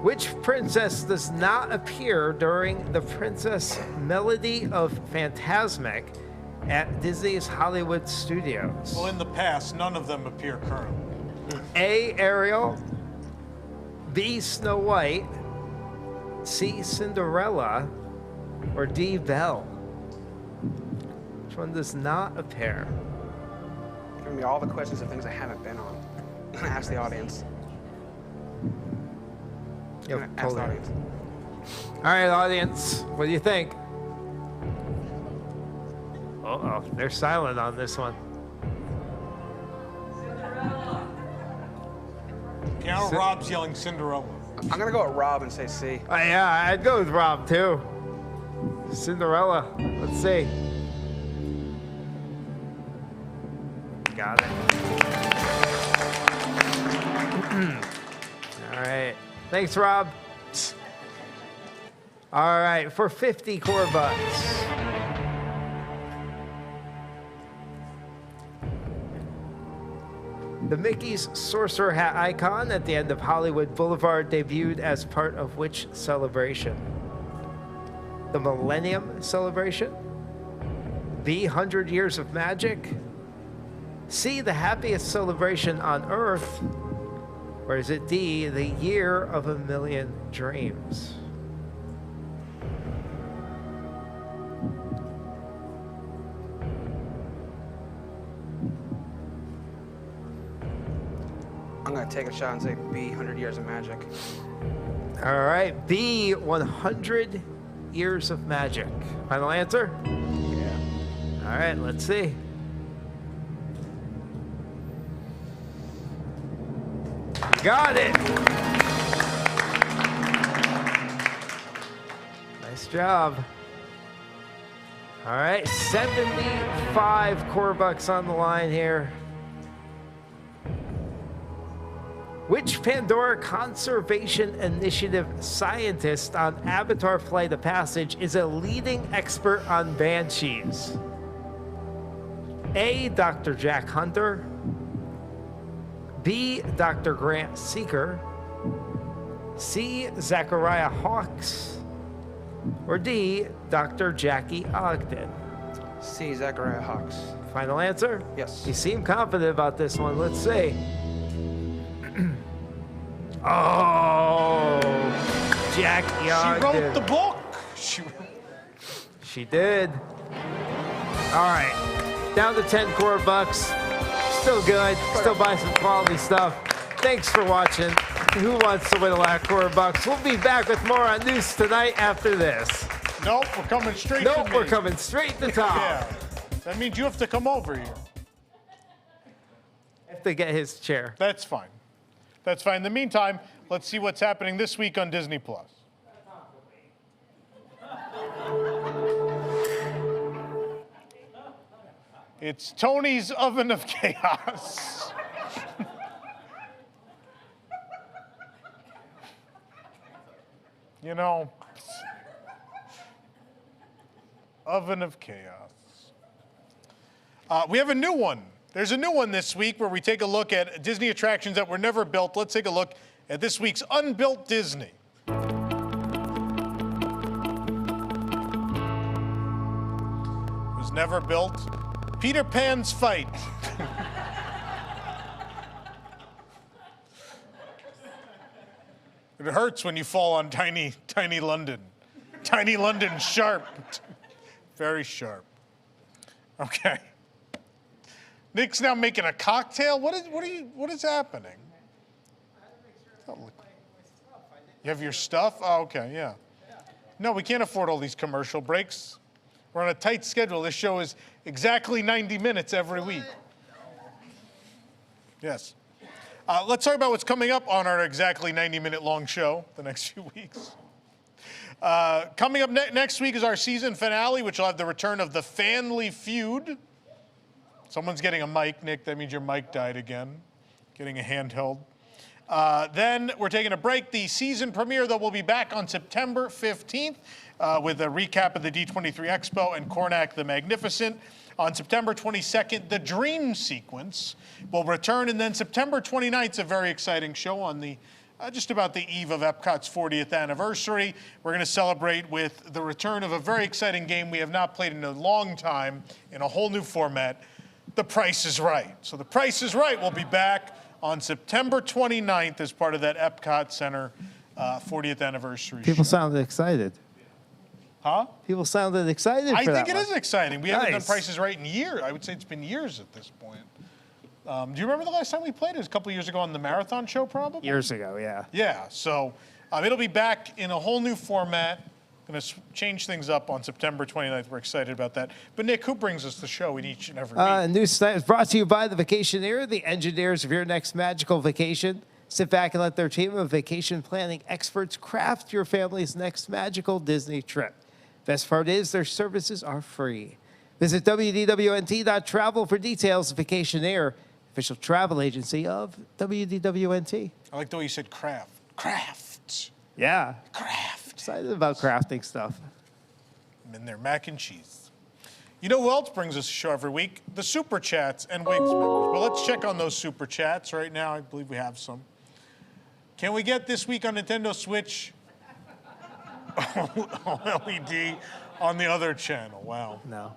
Which princess does not appear during the Princess Melody of Fantasmic at Disney's Hollywood Studios?
Well, in the past, none of them appear currently.
A, Ariel. B, Snow White. C, Cinderella. Or D, Belle. Which one does not appear?
Give me all the questions of things I haven't been on. I'm gonna ask the audience.
Yep,
I'm gonna ask the
totally.
audience.
All right, audience, what do you think? Uh-oh, they're silent on this one.
Piano Rob's yelling Cinderella.
I'm gonna go with Rob and say C.
Yeah, I'd go with Rob too. Cinderella. Let's see. Got it. All right. Thanks, Rob. All right, for 50 Corbucks. The Mickey's Sorcerer Hat icon at the end of Hollywood Boulevard debuted as part of which celebration? The Millennium Celebration? B, 100 Years of Magic? C, the happiest celebration on Earth? Or is it D, the Year of a Million Dreams?
I'm gonna take a shot and say B, 100 Years of Magic.
All right, B, 100 Years of Magic. Final answer?
Yeah.
All right, let's see. You got it. Nice job. All right, 75 Corbucks on the line here. Which Pandora Conservation Initiative scientist on Avatar Flight of Passage is a leading expert on banshees? A, Dr. Jack Hunter. B, Dr. Grant Seeker. C, Zachariah Hawks. Or D, Dr. Jackie Ogden.
C, Zachariah Hawks.
Final answer?
Yes.
You seem confident about this one. Let's see. Oh, Jackie Ogden.
She wrote the book.
She did. All right, down to 10 Corbucks. Still good. Still buy some quality stuff. Thanks for watching. Who Wants to Win a Lot of Corbucks? We'll be back with more on News Tonight after this.
Nope, we're coming straight to
Nope,
me.
we're coming straight to Tom.
Yeah, that means you have to come over here.
Have to get his chair.
That's fine. That's fine. In the meantime, let's see what's happening this week on Disney+. It's Tony's Oven of Chaos. You know, Oven of Chaos. We have a new one. There's a new one this week where we take a look at Disney attractions that were never built. Let's take a look at this week's Unbuilt Disney. It was never built. Peter Pan's Fight. It hurts when you fall on tiny London. Tiny London sharp. Very sharp. Okay. Nick's now making a cocktail. What is happening? You have your stuff? Oh, okay, yeah. No, we can't afford all these commercial breaks. We're on a tight schedule. This show is exactly 90 minutes every week. Yes. Let's talk about what's coming up on our exactly 90-minute long show the next few weeks. Coming up next week is our season finale, which will have the return of the Family Feud. Someone's getting a mic, Nick. That means your mic died again. Getting a handheld. Then we're taking a break. The season premiere, though, will be back on September 15th with a recap of the D23 Expo and Cornac the Magnificent. On September 22nd, the Dream Sequence will return. And then September 29th is a very exciting show on the just about the eve of Epcot's 40th anniversary. We're going to celebrate with the return of a very exciting game we have not played in a long time in a whole new format, The Price is Right. So The Price is Right will be back on September 29th as part of that Epcot Center 40th anniversary
People
show.
sounded excited.
Huh?
People sounded excited
I
for
think
that
it is exciting. We haven't done
Nice.
Prices Right in years. I would say it's been years at this point. Do you remember the last time we played? It was a couple years ago on the Marathon Show, probably?
Years ago, yeah.
Yeah, so it'll be back in a whole new format. Going to change things up on September 29th. We're excited about that. But Nick, who brings us the show in each and every week?
News Tonight is brought to you by the Vacationeer, the engineers of your next magical vacation. Sit back and let their team of vacation planning experts craft your family's next magical Disney trip. Best part is their services are free. Visit WDWNT.travel for details. Vacationeer, official travel agency of WDWNT.
I like the way you said craft. Crafts.
Yeah.
Craft.
Excited about crafting stuff.
And their mac and cheese. You know who else brings us a show every week? The Super Chats and Wigs members. Well, let's check on those Super Chats right now. I believe we have some. Can we get this week on Nintendo Switch OLED on the other channel? Wow.
No.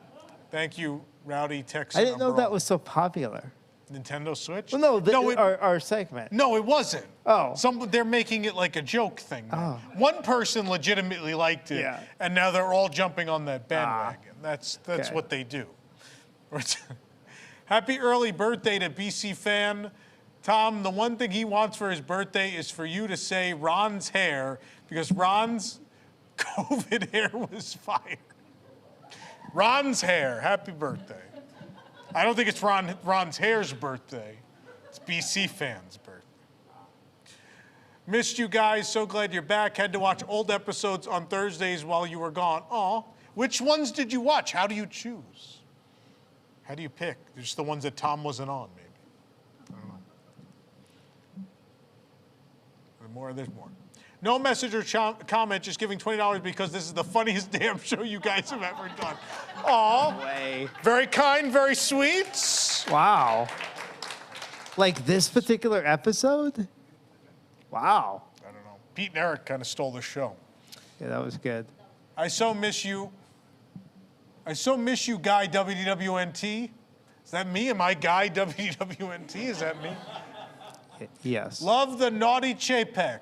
Thank you, Rowdy Texan.
I didn't know that was so popular.
Nintendo Switch?
Well, no, our segment.
No, it wasn't.
Oh.
They're making it like a joke thing now. One person legitimately liked it,
Yeah.
and now they're all jumping on that bandwagon. That's
Okay.
what they do. Happy early birthday to BC fan. Tom, the one thing he wants for his birthday is for you to say Ron's hair, because Ron's COVID hair was fire. Ron's hair, happy birthday. I don't think it's Ron's hair's birthday. It's BC fans' birthday. Missed you guys. So glad you're back. Had to watch old episodes on Thursdays while you were gone. Aw. Which ones did you watch? How do you choose? How do you pick? Just the ones that Tom wasn't on, maybe. I don't know. There's more. No message or comment, just giving $20 because this is the funniest damn show you guys have ever done. Aw.
Way.
Very kind, very sweet.
Wow. Like this particular episode? Wow.
I don't know. Pete and Eric kind of stole the show.
Yeah, that was good.
I so miss you, Guy WDWNT. Is that me? Am I Guy WDWNT? Is that me?
Yes.
Love the naughty Chapek.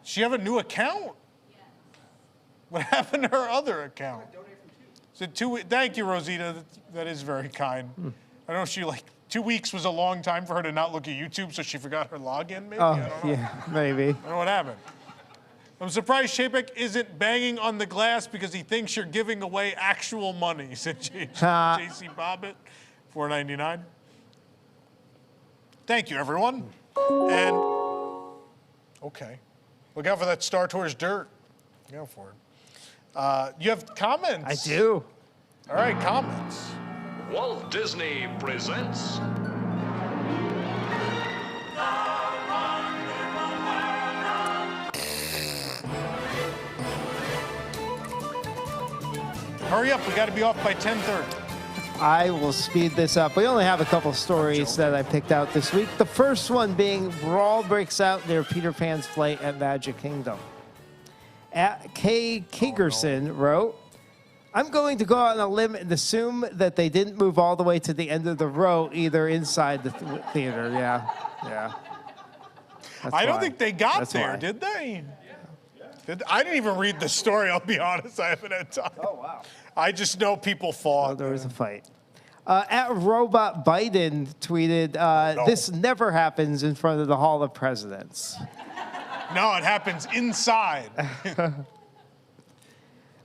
She have a new account? What happened to her other account? So thank you, Rosita. That is very kind. I don't know if she 2 weeks was a long time for her to not look at YouTube, so she forgot her login, maybe? I don't know.
Yeah, maybe.
I don't know what happened. I'm surprised Chapek isn't banging on the glass because he thinks you're giving away actual money, said JC Bobbitt, $4.99. Thank you, everyone. And, okay. Look out for that Star Tours dirt. Look out for it. You have comments?
I do.
All right, comments.
Walt Disney presents
Hurry up, we got to be off by 10:30.
I will speed this up. We only have a couple stories that I picked out this week. The first one being brawl breaks out near Peter Pan's flight at Magic Kingdom. Kay Kigerson wrote, I'm going to go out on a limb and assume that they didn't move all the way to the end of the row, either inside the theater. Yeah.
I don't think they got there, did they? I didn't even read the story, I'll be honest. I haven't had time.
Oh, wow.
I just know people fought.
There was a fight. At Robot Biden tweeted, this never happens in front of the Hall of Presidents.
No, it happens inside.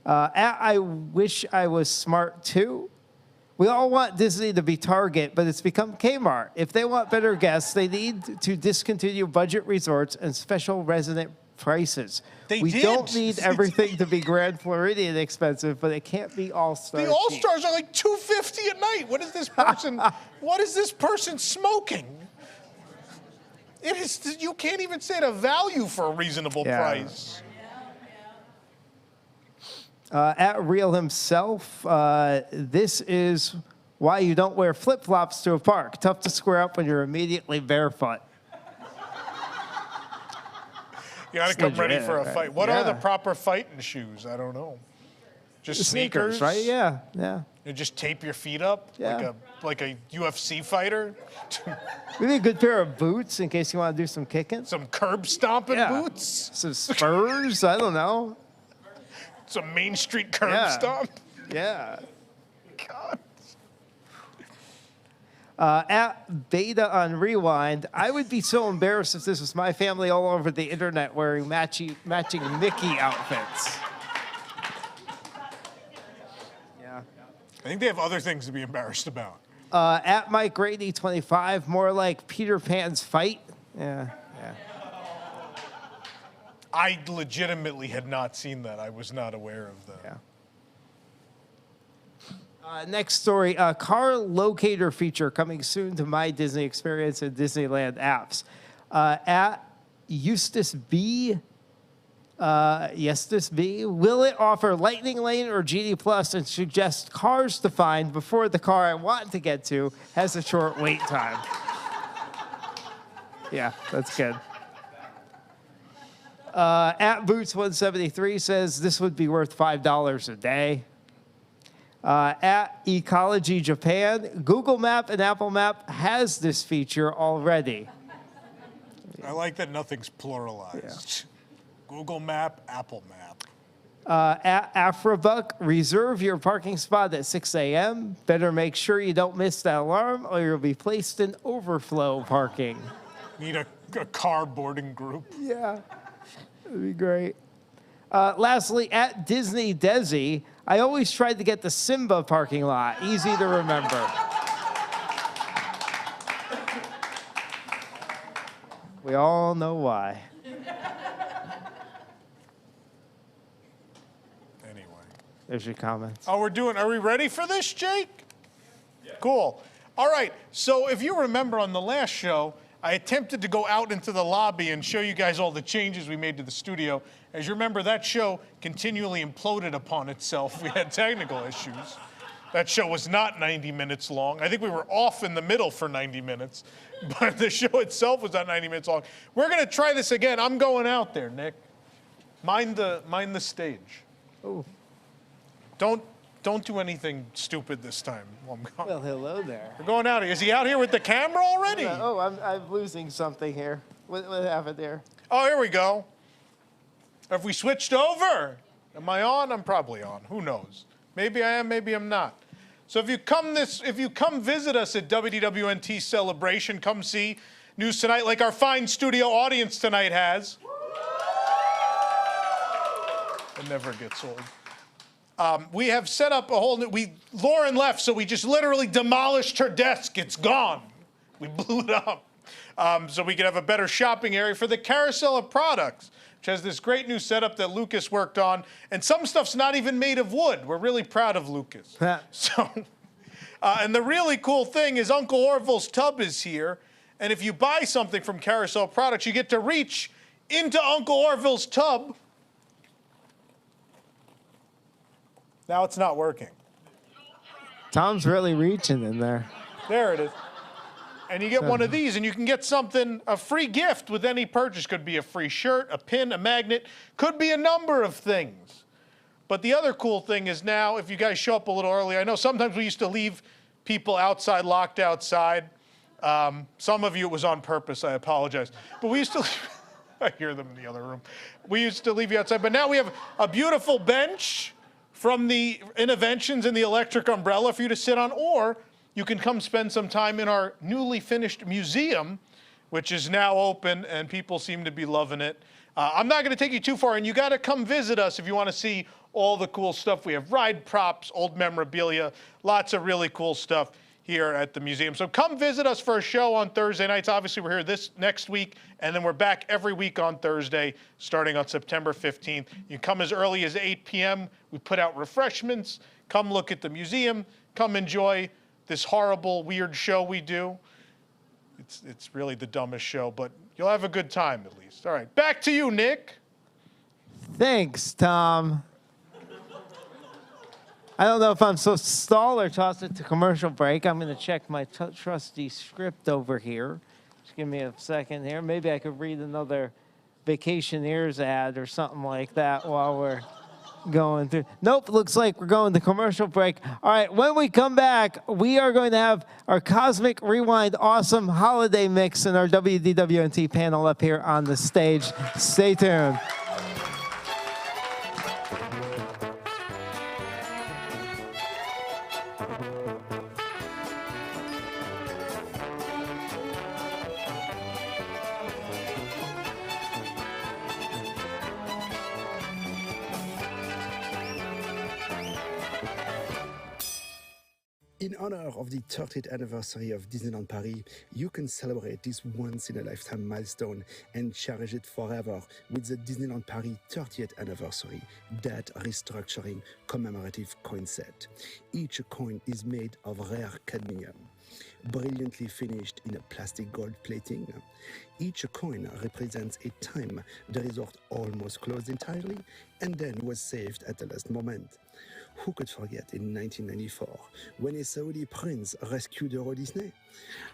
At I wish I was smart too. We all want Disney to be Target, but it's become Kmart. If they want better guests, they need to discontinue budget resorts and special resident prices. We don't need everything to be Grand Floridian expensive, but it can't be All-Star.
The All-Stars are like $250 a night. What is this person? What is this person smoking? It is. You can't even say the value for a reasonable price.
At Real himself, this is why you don't wear flip-flops to a park. Tough to square up when you're immediately barefoot.
You got to come ready for a fight. What are the proper fighting shoes? I don't know. Just sneakers,
right? Yeah, yeah.
You just tape your feet up like a UFC fighter.
Maybe a good pair of boots in case you want to do some kicking.
Some curb stomping boots.
Some spurs. I don't know.
Some Main Street curb stomp.
Yeah.
God.
At Beta on Rewind, I would be so embarrassed if this was my family all over the internet wearing matching Mickey outfits. Yeah.
I think they have other things to be embarrassed about.
At Mike Grady 25, more like Peter Pan's fight. Yeah, yeah.
I legitimately had not seen that. I was not aware of that.
Yeah. Next story, car locator feature coming soon to My Disney Experience and Disneyland apps. At Eustace B, will it offer Lightning Lane or GD Plus and suggest cars to find before the car I want to get to has a short wait time? Yeah, that's good. At Boots173 says this would be worth $5 a day. At Ecology Japan, Google Map and Apple Map has this feature already.
I like that nothing's pluralized. Yeah. Google Map, Apple Map.
At Afrobuck, reserve your parking spot at 6 a.m. Better make sure you don't miss that alarm or you'll be placed in overflow parking.
Need a car boarding group.
Yeah, that'd be great. Lastly, at Disney Desi, I always tried to get the Simba parking lot. Easy to remember. We all know why.
Anyway.
There's your comments.
Are we ready for this, Jake? Yeah. Cool. All right, so if you remember on the last show, I attempted to go out into the lobby and show you guys all the changes we made to the studio. As you remember, that show continually imploded upon itself. We had technical issues. That show was not 90 minutes long. I think we were off in the middle for 90 minutes, but the show itself was not 90 minutes long. We're going to try this again. I'm going out there, Nick. Mind the stage.
Oh.
Don't do anything stupid this time while I'm gone.
Well, hello there.
We're going out here. Is he out here with the camera already?
Oh, I'm losing something here. What happened there?
Oh, here we go. Have we switched over? Am I on? I'm probably on. Who knows? Maybe I am, maybe I'm not. So if you come visit us at WDWNT Celebration, come see News Tonight like our fine studio audience tonight has. It never gets old. We have set up a whole new, Lauren left, so we just literally demolished her desk. It's gone. We blew it up. So we could have a better shopping area for the carousel of products, which has this great new setup that Lucas worked on. And some stuff's not even made of wood. We're really proud of Lucas. And the really cool thing is Uncle Orville's tub is here. And if you buy something from Carousel Products, you get to reach into Uncle Orville's tub. Now it's not working.
Tom's really reaching in there.
There it is. And you get one of these, and you can get something, a free gift with any purchase. Could be a free shirt, a pin, a magnet. Could be a number of things. But the other cool thing is now, if you guys show up a little early, I know sometimes we used to leave people outside, locked outside. Some of you, it was on purpose. I apologize. But we used to I hear them in the other room. We used to leave you outside. But now we have a beautiful bench from the Interventions and the electric umbrella for you to sit on, or you can come spend some time in our newly finished museum, which is now open, and people seem to be loving it. I'm not going to take you too far, and you got to come visit us if you want to see all the cool stuff. We have ride props, old memorabilia, lots of really cool stuff here at the museum. So come visit us for a show on Thursday nights. Obviously, we're here this next week, and then we're back every week on Thursday, starting on September 15th. You can come as early as 8 p.m. We put out refreshments. Come look at the museum. Come enjoy this horrible, weird show we do. It's really the dumbest show, but you'll have a good time at least. All right, back to you, Nick.
Thanks, Tom. I don't know if I'm supposed to stall or toss it to commercial break. I'm going to check my trusty script over here. Just give me a second here. Maybe I could read another Vacationeers ad or something like that while we're going through. Nope, looks like we're going to commercial break. All right, when we come back, we are going to have our Cosmic Rewind Awesome Holiday Mix and our WDWNT panel up here on the stage. Stay tuned.
In honor of the 30th anniversary of Disneyland Paris, you can celebrate this once-in-a-lifetime milestone and cherish it forever with the Disneyland Paris 30th anniversary debt restructuring commemorative coin set. Each coin is made of rare cadmium, brilliantly finished in a plastic gold plating. Each coin represents a time the resort almost closed entirely and then was saved at the last moment. Who could forget in 1994 when a Saudi prince rescued Euro Disney?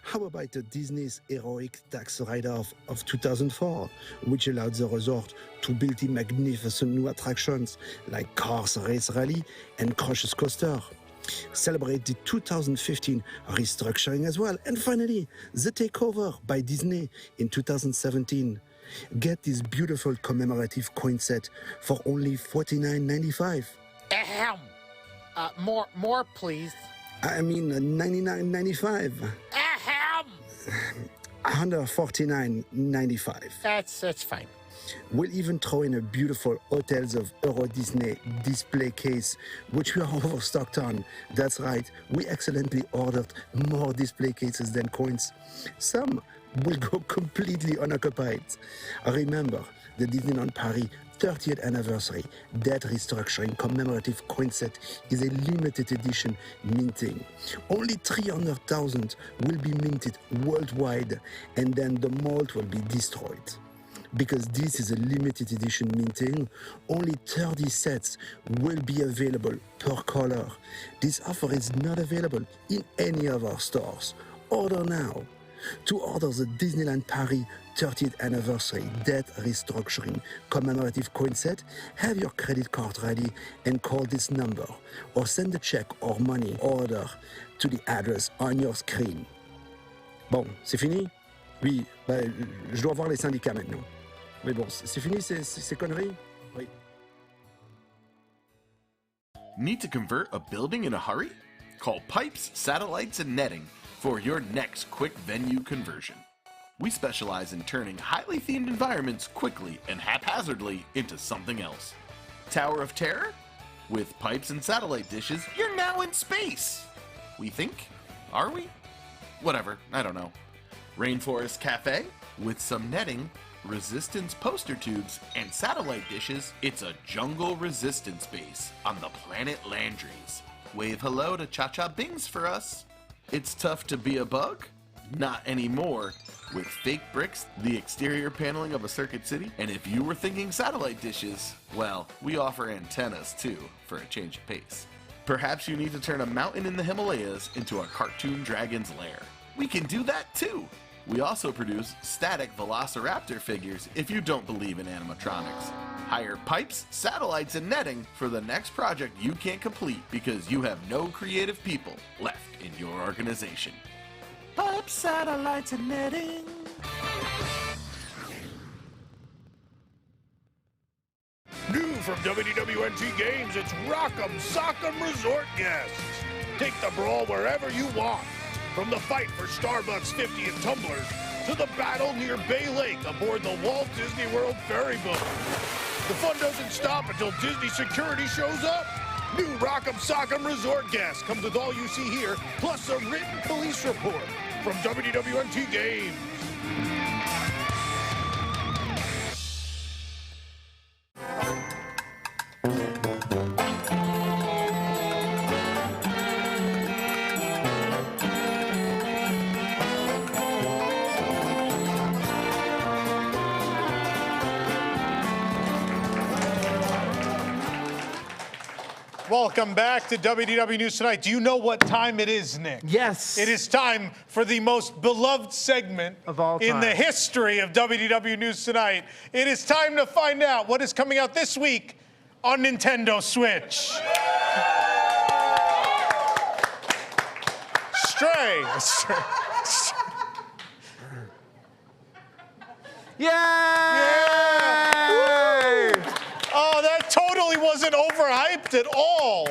How about Disney's heroic tax write-off of 2004, which allowed the resort to build the magnificent new attractions like Cars Race Rally and Crush's Coaster? Celebrate the 2015 restructuring as well. And finally, the takeover by Disney in 2017. Get this beautiful commemorative coin set for only $49.95.
Ahem. More, please.
I mean, $99.95.
Ahem.
Under $49.95.
That's fine.
We'll even throw in a beautiful Hotels of Euro Disney display case, which we are overstocked on. That's right, we excellently ordered more display cases than coins. Some will go completely unoccupied. Remember, the Disneyland Paris 30th anniversary debt restructuring commemorative coin set is a limited edition minting. Only 300,000 will be minted worldwide, and then the mold will be destroyed. Because this is a limited edition minting, only 30 sets will be available per color. This offer is not available in any of our stores. Order now. To order the Disneyland Paris 30th anniversary debt restructuring commemorative coin set, have your credit card ready and call this number, or send a check or money order to the address on your screen. Bon, c'est fini? Oui, je dois voir les syndicats maintenant. Mais bon, c'est fini ces conneries? Oui.
Need to convert a building in a hurry? Call Pipes, Satellites, and Netting for your next quick venue conversion. We specialize in turning highly themed environments quickly and haphazardly into something else. Tower of Terror? With pipes and satellite dishes, you're now in space! We think? Are we? Whatever, I don't know. Rainforest Cafe? With some netting, resistance poster tubes, and satellite dishes, it's a jungle resistance base on the planet Landry's. Wave hello to Cha-Cha Bings for us. It's tough to be a bug? Not anymore. With fake bricks, the exterior paneling of a circuit city, and if you were thinking satellite dishes, well, we offer antennas too, for a change of pace. Perhaps you need to turn a mountain in the Himalayas into a cartoon dragon's lair. We can do that too! We also produce static Velociraptor figures if you don't believe in animatronics. Hire pipes, satellites, and netting for the next project you can't complete because you have no creative people left in your organization. Pipes, satellites, and netting.
New from WDWNT Games, it's Rock'em Sock'em Resort Guests. Take the brawl wherever you want. From the fight for Starbucks 50 and tumblers to the battle near Bay Lake aboard the Walt Disney World ferry boat. The fun doesn't stop until Disney security shows up. New Rock'em Sock'em Resort guests comes with all you see here, plus a written police report from WDWNT Games.
Welcome back to WDW News Tonight. Do you know what time it is, Nick?
Yes.
It is time for the most beloved segment
of all
in the history of WDW News Tonight. It is time to find out what is coming out this week on Nintendo Switch. Stray.
Yay!
Oh, that totally wasn't overhyped at all.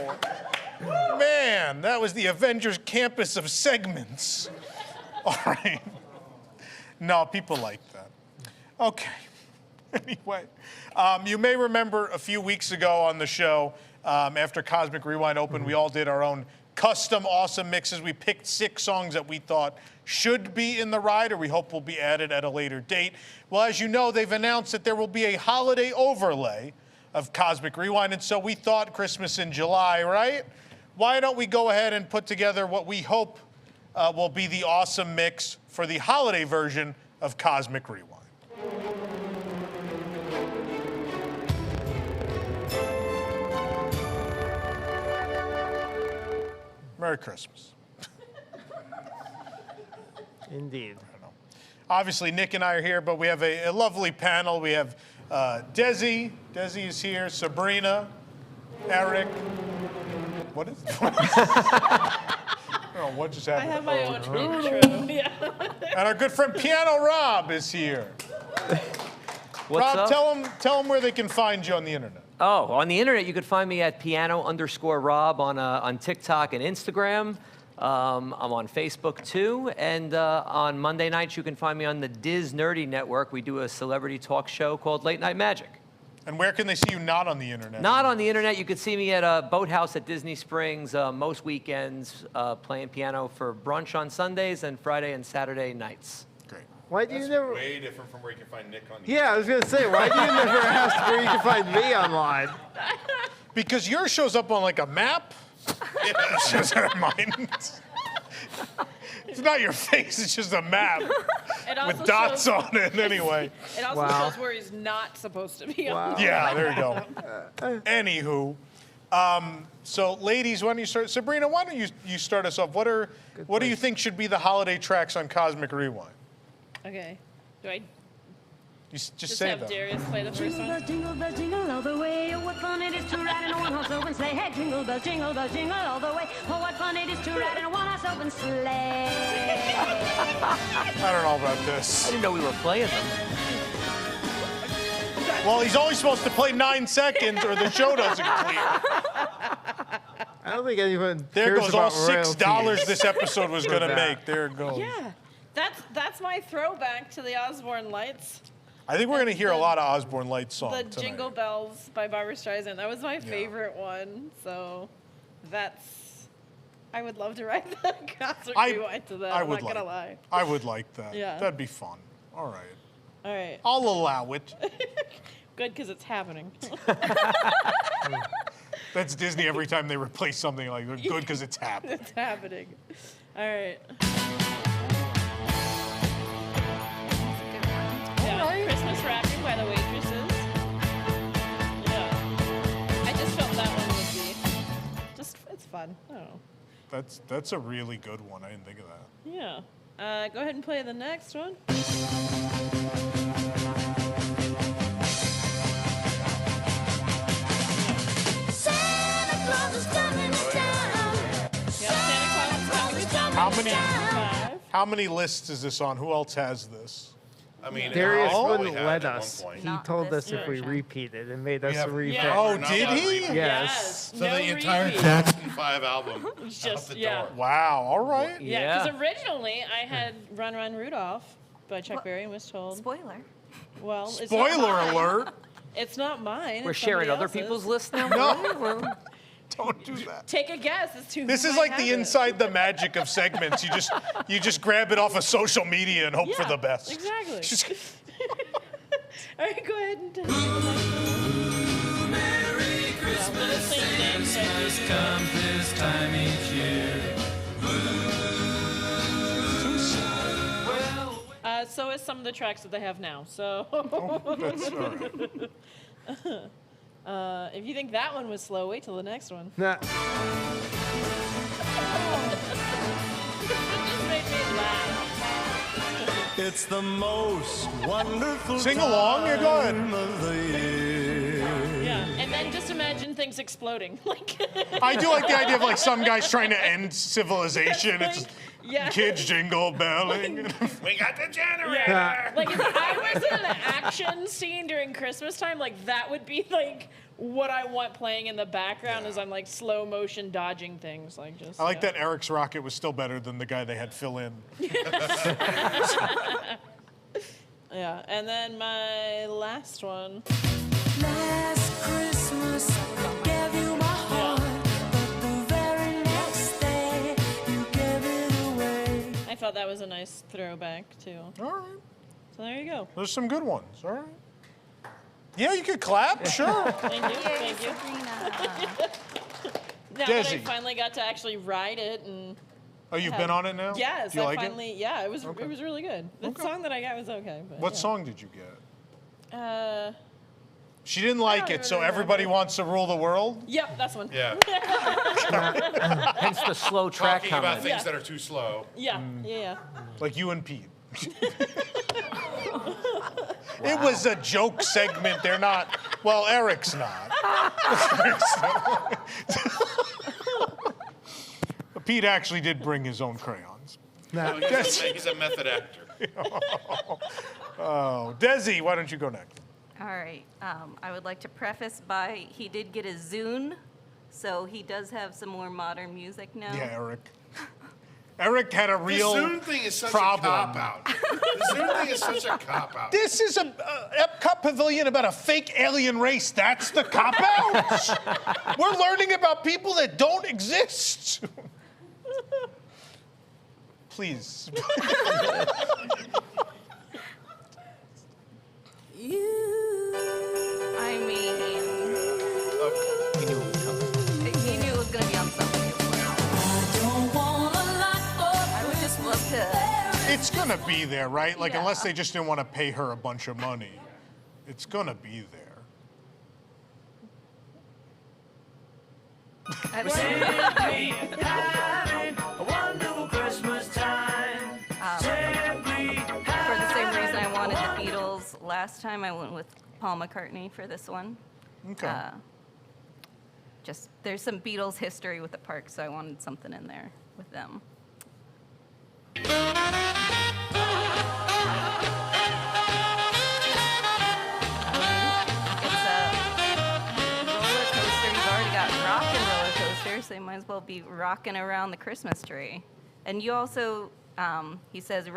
Man, that was the Avengers campus of segments. All right. No, people like that. Okay. Anyway, you may remember a few weeks ago on the show, after Cosmic Rewind opened, we all did our own custom awesome mixes. We picked 6 songs that we thought should be in the ride, or we hope will be added at a later date. Well, as you know, they've announced that there will be a holiday overlay of Cosmic Rewind, and so we thought Christmas in July, right? Why don't we go ahead and put together what we hope will be the awesome mix for the holiday version of Cosmic Rewind. Merry Christmas.
Indeed.
Obviously, Nick and I are here, but we have a lovely panel. We have Desi. Desi is here. Sabrina. Eric. What is it? Oh, what just happened?
I have my own intro. Yeah.
And our good friend Piano Rob is here.
What's
Rob,
up?
tell them where they can find you on the internet.
Oh, on the internet, you could find me at piano_Rob on TikTok and Instagram. I'm on Facebook too, and on Monday nights you can find me on the Diz Nerdy Network. We do a celebrity talk show called Late Night Magic.
And where can they see you not on the internet?
Not on the internet. You could see me at a boathouse at Disney Springs most weekends, playing piano for brunch on Sundays and Friday and Saturday nights.
Great.
Why do you never?
Way different from where you can find Nick on the
Yeah, I was gonna say, why do you never ask where you can find me online?
Because yours shows up on like a map. It's just mine. It's not your face, it's just a map with dots on it anyway.
It also shows where he's not supposed to be on.
Yeah, there you go. Anywho, so ladies, why don't you start? Sabrina, why don't you start us off? What do you think should be the holiday tracks on Cosmic Rewind?
Okay. Do I
You just
just
say
have
that.
Darius play the first one?
Jingle bell, jingle all the way. Oh, what fun it is to ride in a one-horse open sleigh. Hey, jingle bell, jingle all the way. Oh, what fun it is to ride in a one-horse open sleigh.
I don't know about this.
I didn't know we were playing them.
Well, he's only supposed to play 9 seconds or the show doesn't clear.
I don't think anyone
There
cares
goes all
about
$6
royalties.
this episode was
For
going to
that.
make. There it goes.
Yeah. That's my throwback to the Osborne Lights.
I think we're going to hear a lot of Osborne Lights songs
The
tonight.
Jingle Bells by Barbra Streisand. That was my favorite one. So I would love to write the concert rewind to that. I'm not going to lie.
I would like that.
Yeah.
That'd be fun. All right.
All right.
I'll allow it.
Good, because it's happening.
That's Disney every time they replace something like that. Good because it's happening.
It's happening. All right. Yeah, Christmas Wrapping by the Waitresses. Yeah. I just felt that one would be it's fun. I don't know.
That's a really good one. I didn't think of that.
Yeah. Go ahead and play the next one.
How many lists is this on? Who else has this?
I mean,
Darius
all we
wouldn't
had
let
at one
us.
point.
He
Not
told
this
us if we
version.
repeated and made us
have-
repeat.
Yeah.
Oh,
We're not
did
allowed to
he?
repeat.
Yes.
So the entire
repeat.
Jackson 5 album
It's
out
just
the
yeah.
door.
Wow. All right.
Yeah, because originally I had Run Run Rudolph by Chuck Berry and was told.
Spoiler.
Well, it's
Spoiler
not mine.
alert.
It's not mine.
We're
it's
sharing
somebody
other
else's.
people's lists now?
No. Don't do that.
Take a guess as to
This
who
is
might
like the
have it.
inside the magic of segments. You just grab it off of social media and hope for
Yeah,
the best.
Exactly. All right, go ahead and tell me.
Merry Christmas, Christmas comes this time each year.
So is some of the tracks that they have now. So.
That's all right.
If you think that one was slow, wait till the next one.
Nah.
Just made me laugh.
It's the most wonderful
Sing along, you're good.
time of the year.
Yeah, and then just imagine things exploding. Like.
I do like the idea of like some guys trying to end civilization. It's
Yeah.
kids jingle belling.
We got the generator.
Yeah. Like if I was in an action scene during Christmas time, like that would be like what I want playing in the background as I'm like slow motion dodging things, like just.
I like that Eric's rocket was still better than the guy they had fill in.
Yeah, and then my last one.
Last Christmas, I gave you my heart, but the very next day, you gave it away.
I thought that was a nice throwback too.
All right.
So there you go.
There's some good ones. All right. Yeah, you could clap. Sure.
Thank you. Thank you. Now that I
Desi.
finally got to actually ride it and.
Oh, you've been on it now?
Yes,
Do you
I
like
finally.
it?
Yeah, it was really good. The song that I got was okay. But
What
yeah.
song did you get? She didn't
I
like
don't
it, so
remember.
everybody wants to rule the world?
Yep, that's one.
Yeah.
Hence the slow track
Talking about
comment.
things that are too slow.
Yeah, yeah.
Like you and Pete. It was a joke segment. They're not. Well, Eric's not. Pete actually did bring his own crayons.
No, he's a method actor.
Oh, Desi, why don't you go next?
All right. I would like to preface by he did get a Zune, so he does have some more modern music now.
Yeah, Eric. Eric had a real
The Zoom thing is such
problem.
a cop-out. The Zoom thing is such a cop-out.
This is a Epcot pavilion about a fake alien race. That's the cop-out? We're learning about people that don't exist. Please.
I mean, he knew it was going to be on something. I would just love to.
It's gonna be there, right? Like, unless they just didn't want to pay her a bunch of money. It's gonna be there.
For the same reason I wanted the Beatles last time, I went with Paul McCartney for this one.
Okay.
Just there's some Beatles history with the park, so I wanted something in there with them. Roller coaster. You've already got rockin' roller coasters, so you might as well be rocking around the Christmas tree. And you also, he says,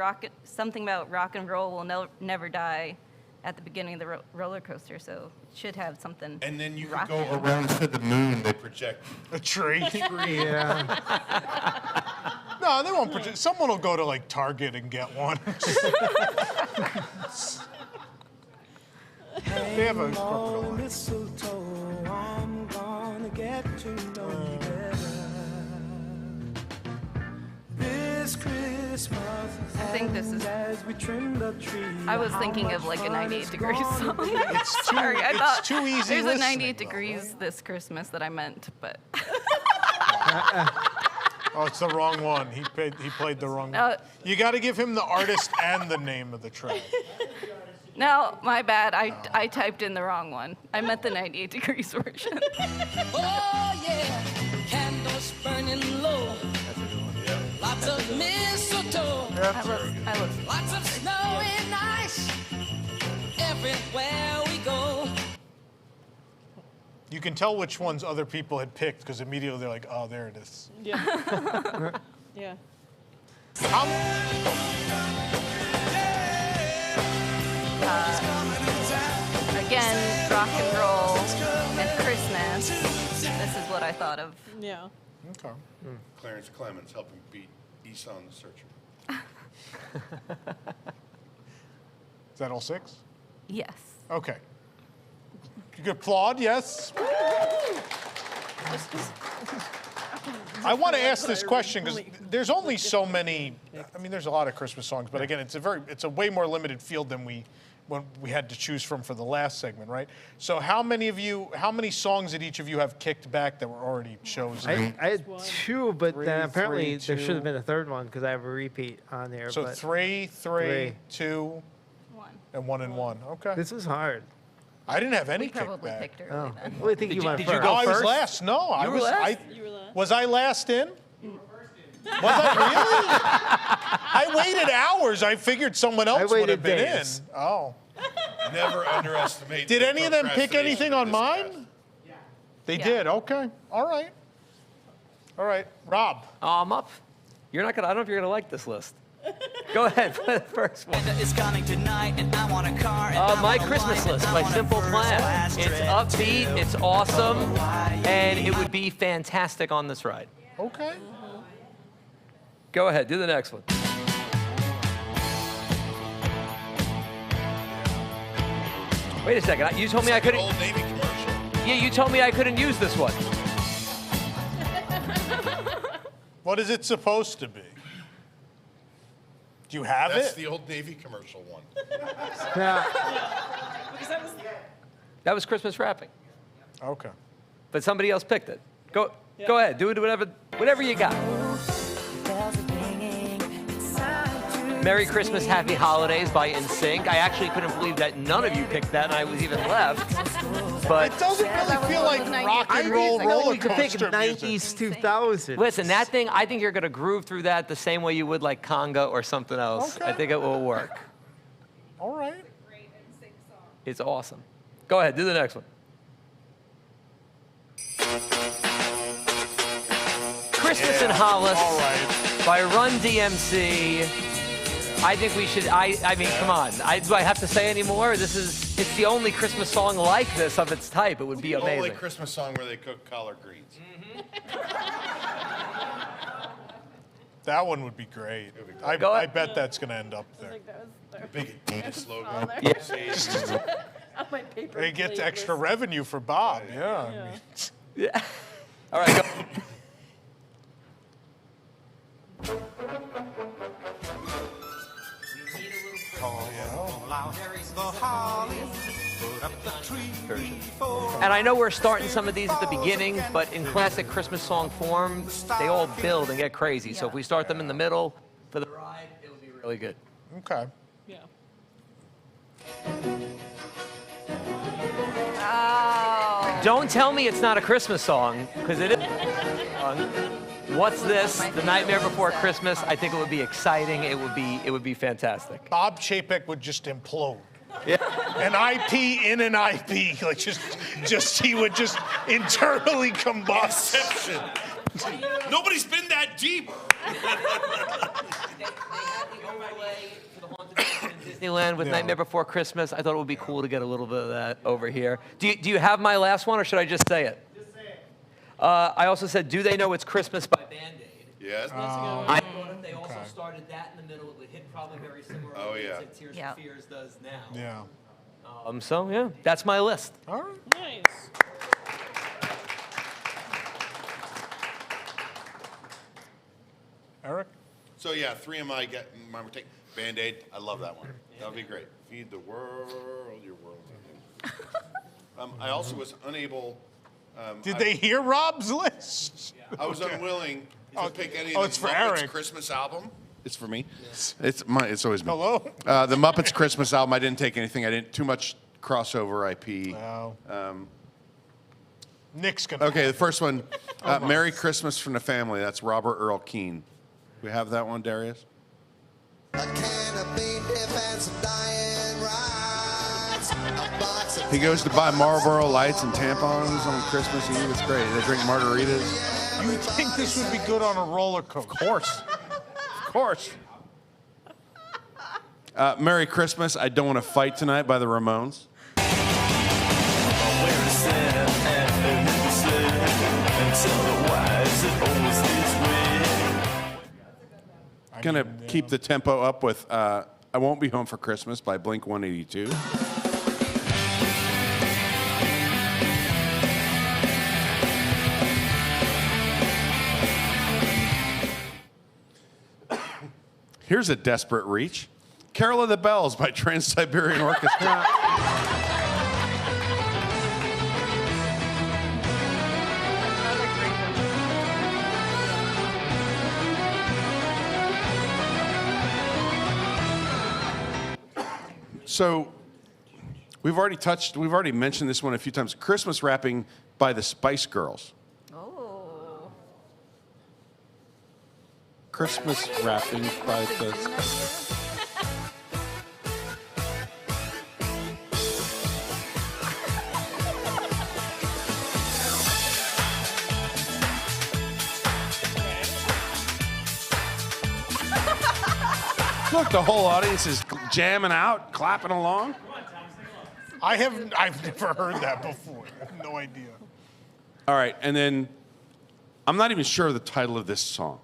something about rock and roll will never die at the beginning of the roller coaster, so it should have something.
And then you could
rockin'.
go around to the moon. They project
a tree.
Yeah.
No, they won't project. Someone will go to like Target and get one. They have a crocodile.
I'm gonna get to know you better. This Christmas,
I think this is.
as we trim the tree.
I was thinking of like a 98 Degrees song.
It's too-
Sorry, I
it's
thought
too easy
There's a
listening,
98 Degrees this Christmas that I meant, but.
Oh, it's the wrong one. He played the wrong one.
Uh,
You got to give him the artist and the name of the track.
No, my bad. I typed in the wrong one. I meant the 98 Degrees version.
Oh yeah, candles burning low. Lots of mistletoe.
I love
Lots of snow and ice.
where we go.
You can tell which ones other people had picked because immediately they're like, oh, there it is.
Yeah. Yeah.
Again, rock and roll and Christmas. This is what I thought of.
Yeah.
Okay.
Clarence Clemens helping beat Esau the Searcher.
Is that all 6?
Yes.
Okay. You could applaud, yes? I want to ask this question because there's only so many. I mean, there's a lot of Christmas songs, but again, it's a way more limited field than we had to choose from for the last segment, right? So how many songs did each of you have kicked back that were already chosen?
I had 2, but then apparently
three,
there should have been a third one because I have a repeat on there.
So
but
3, 2,
1.
and 1 and 1. Okay.
This was hard.
I didn't have any
We probably
kickback.
picked early then.
Well, I think you went
Did
first.
you go I was last. No, I
You were
was.
last?
You were last.
Was I last in? Was I really? I waited hours. I figured someone else would have been
days.
in. Oh.
Never underestimate.
Did
the
any of them pick
procrastination
anything
of
on
this
mine?
guy.
They did. Okay. All right. All right. Rob.
I'm up. You're not gonna. I don't know if you're gonna like this list. Go ahead, play the first one.
It's coming tonight, and I want a car.
My Christmas list, my simple plan. It's upbeat, it's awesome, and it would be fantastic on this ride.
Okay.
Go ahead, do the next one. Wait a second. You told me I couldn't.
Old Navy commercial.
Yeah, you told me I couldn't use this one.
What is it supposed to be? Do you have
That's
it?
the Old Navy commercial one.
That was Christmas wrapping.
Okay.
But somebody else picked it. Go ahead. Do it whatever you got. Merry Christmas, Happy Holidays by NSYNC. I actually couldn't believe that none of you picked that and I was even left. But
it doesn't really feel like rock and roll roller
you could pick
coaster
90s,
music.
2000s.
Listen, that thing, I think you're going to groove through that the same way you would like conga or something else.
Okay.
I think it will work.
All right.
It's awesome. Go ahead, do the next one. Christmas in Hollis by Run DMC. I think we should, I mean, come on. Do I have to say any more? It's the only Christmas song like this of its type. It would be
The only
amazing.
Christmas song where they cook collard greens.
That one would be great. I bet that's going to end up there.
Big Adidas logo.
On my paper
It gets
plate
extra
list.
revenue for Bob. Yeah. I mean,
Yeah. All right, go. And I know we're starting some of these at the beginning, but in classic Christmas song form, they all build and get crazy. So if we start them in the middle for the ride, it would be really good.
Okay.
Yeah.
Oh.
Don't tell me it's not a Christmas song, because it is. What's this? The Nightmare Before Christmas. I think it would be exciting. It would be fantastic.
Bob Chapek would just implode.
Yeah.
An IP in an IP, like just he would just internally combust.
Nobody's been that deep.
Disneyland with Nightmare Before Christmas. I thought it would be cool to get a little bit of that over here. Do you have my last one, or should I just say it? Just say it. I also said, Do They Know It's Christmas by Band-Aid.
Yes.
I thought if they also started that in the middle, it would hit probably very similar.
Oh, yeah.
Like Tears for Fears does now.
Yeah.
So, yeah, that's my list.
All right.
Nice.
Eric?
So yeah, 3 of my take Band-Aid. I love that one. That would be great. Feed the world, your world. I also was unable.
Did they hear Rob's list?
I was unwilling to pick any
Oh,
of
it's
the
for
Muppets
Eric.
Christmas album. It's for me. It's always me.
Hello?
The Muppets Christmas album. I didn't take anything. I didn't too much crossover IP.
Wow. Nick's gonna.
Okay, the first one, Merry Christmas from the Family. That's Robert Earl Keen. We have that one, Darius?
A can of beef and some dying rides.
He goes to buy Marlboro Lights and tampons on Christmas Eve. It's great. They drink margaritas.
You would think this would be good on a roller coaster.
Of course. Of course. Merry Christmas. I Don't Want to Fight Tonight by the Ramones. Gonna keep the tempo up with I Won't Be Home for Christmas by Blink-182. Here's a desperate reach. Carol of the Bells by Trans-Siberian Orchestra. So we've already mentioned this one a few times. Christmas wrapping by the Spice Girls.
Oh.
Christmas wrapping by the... Look, the whole audience is jamming out, clapping along.
I've never heard that before. I have no idea.
All right, and then I'm not even sure of the title of this song.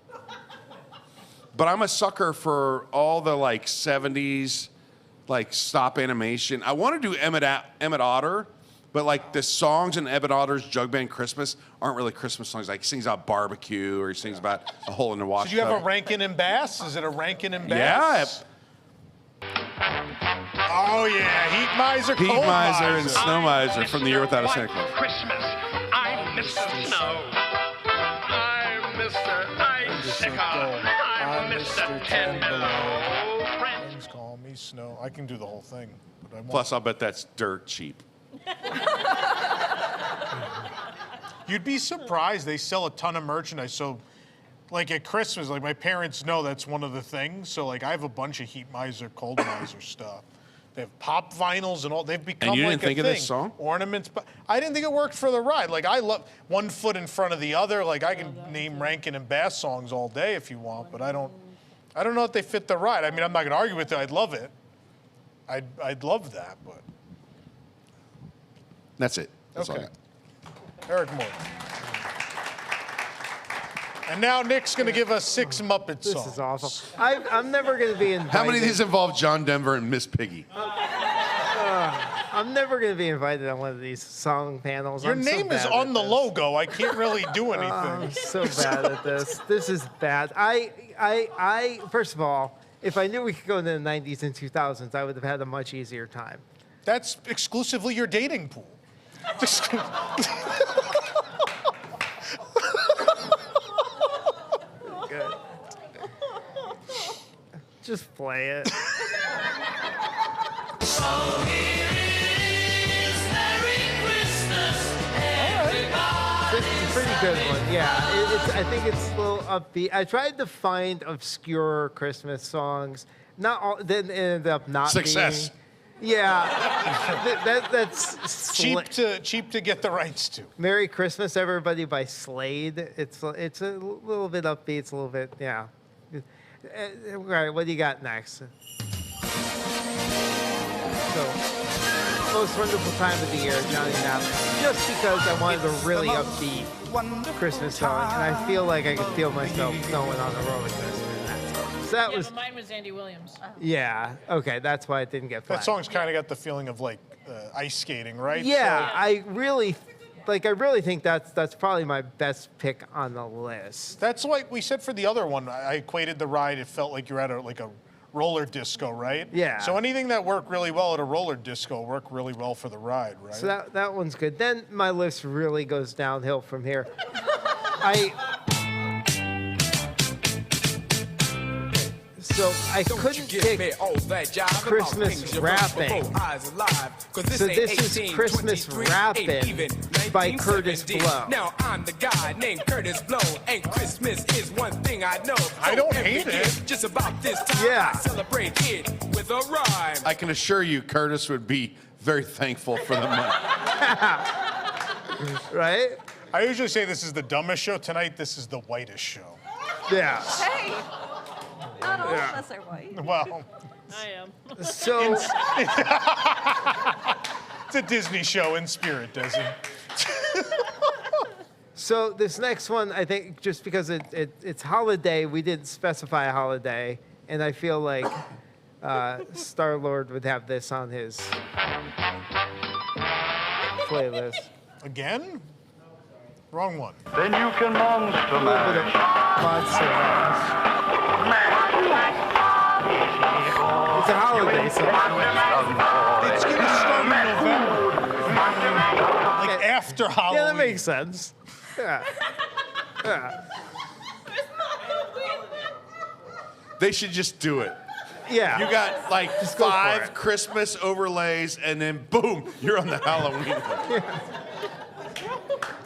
But I'm a sucker for all the like 70s like stop animation. I want to do Emmett Otter, but like the songs in Emmett Otter's Jug Band Christmas aren't really Christmas songs. Like he sings about barbecue or he sings about a hole in the wash.
Did you have a Rankin and Bass? Is it a Rankin and Bass?
Yeah.
Oh yeah, Heat Miser,
Heat
Cold
Miser and Snow Miser from The Year Without a Santa Claus.
Christmas, I'm Mr. Snow. I'm Mr. Icicle. I'm Mr. Ten Below.
Friends call me Snow. I can do the whole thing, but I won't.
Plus, I'll bet that's dirt cheap.
You'd be surprised. They sell a ton of merchandise. So, like at Christmas, like my parents know that's one of the things. So, like I have a bunch of Heat Miser, Cold Miser stuff. They have pop vinyls and all. They've become
And you
like
didn't think
a
of
thing.
this song?
Ornaments, but I didn't think it worked for the ride. Like I love One Foot in Front of the Other. Like I can name Rankin and Bass songs all day if you want, but I don't know if they fit the ride. I mean, I'm not gonna argue with it. I'd love it. I'd love that, but
That's it. That's all I
okay.
got.
Eric Moore. And now Nick's going to give us 6 Muppet songs.
This is awesome. I'm never going to be invited.
How many of these involve John Denver and Miss Piggy?
I'm never going to be invited on one of these song panels.
Your
I'm so
name is
bad
on
at
the
this.
logo. I can't really do anything.
I'm so bad at this. This is bad. I first of all, if I knew we could go in the 90s and 2000s, I would have had a much easier time.
That's exclusively your dating pool.
Good. Just play it. This is a pretty good one. Yeah, I think it's a little upbeat. I tried to find obscure Christmas songs. Not all. Then it ended up not
Success.
being. Yeah, that's
cheap to get the rights to.
Merry Christmas, Everybody by Slade. It's a little bit upbeat. It's a little bit, yeah. All right, what do you got next? So, most wonderful time of the year, Johnny Knapp. Just because I wanted a really upbeat Christmas song, and I feel like I could feel myself going on a roller coaster in that song. So that was,
but mine was Andy Williams.
yeah, okay, that's why it didn't get played.
That song's kind of got the feeling of like ice skating, right?
Yeah,
So-
I really think that's probably my best pick on the list.
That's like we said for the other one. I equated the ride. It felt like you're at a roller disco, right?
Yeah.
So anything that worked really well at a roller disco worked really well for the ride, right?
So that one's good. Then my list really goes downhill from here. I couldn't pick Christmas rapping. So this is Christmas rapping by Curtis Blow.
Now I'm the guy named Curtis Blow, and Christmas is one thing I know.
I don't
every
hate
year,
it.
Just about this time,
Yeah.
I celebrate it with a rhyme.
I can assure you Curtis would be
very thankful for the money.
Right?
I usually say this is the dumbest show. Tonight, this is the whitest show.
Yeah.
Hey, not all of us are white.
Well,
I am.
So
it's a Disney show in spirit, Desi.
So this next one, I think, just because it's holiday, we didn't specify a holiday, and I feel like Star-Lord would have this on his playlist.
Again? Wrong one.
Then you can monster mash.
Monster Mash. It's a holiday song.
It's going to start in November. Like after Halloween.
Yeah, that makes sense. Yeah. Yeah.
They should just do it.
Yeah.
You got like
Just go for
5
it.
Christmas overlays, and then boom, you're on the Halloween one.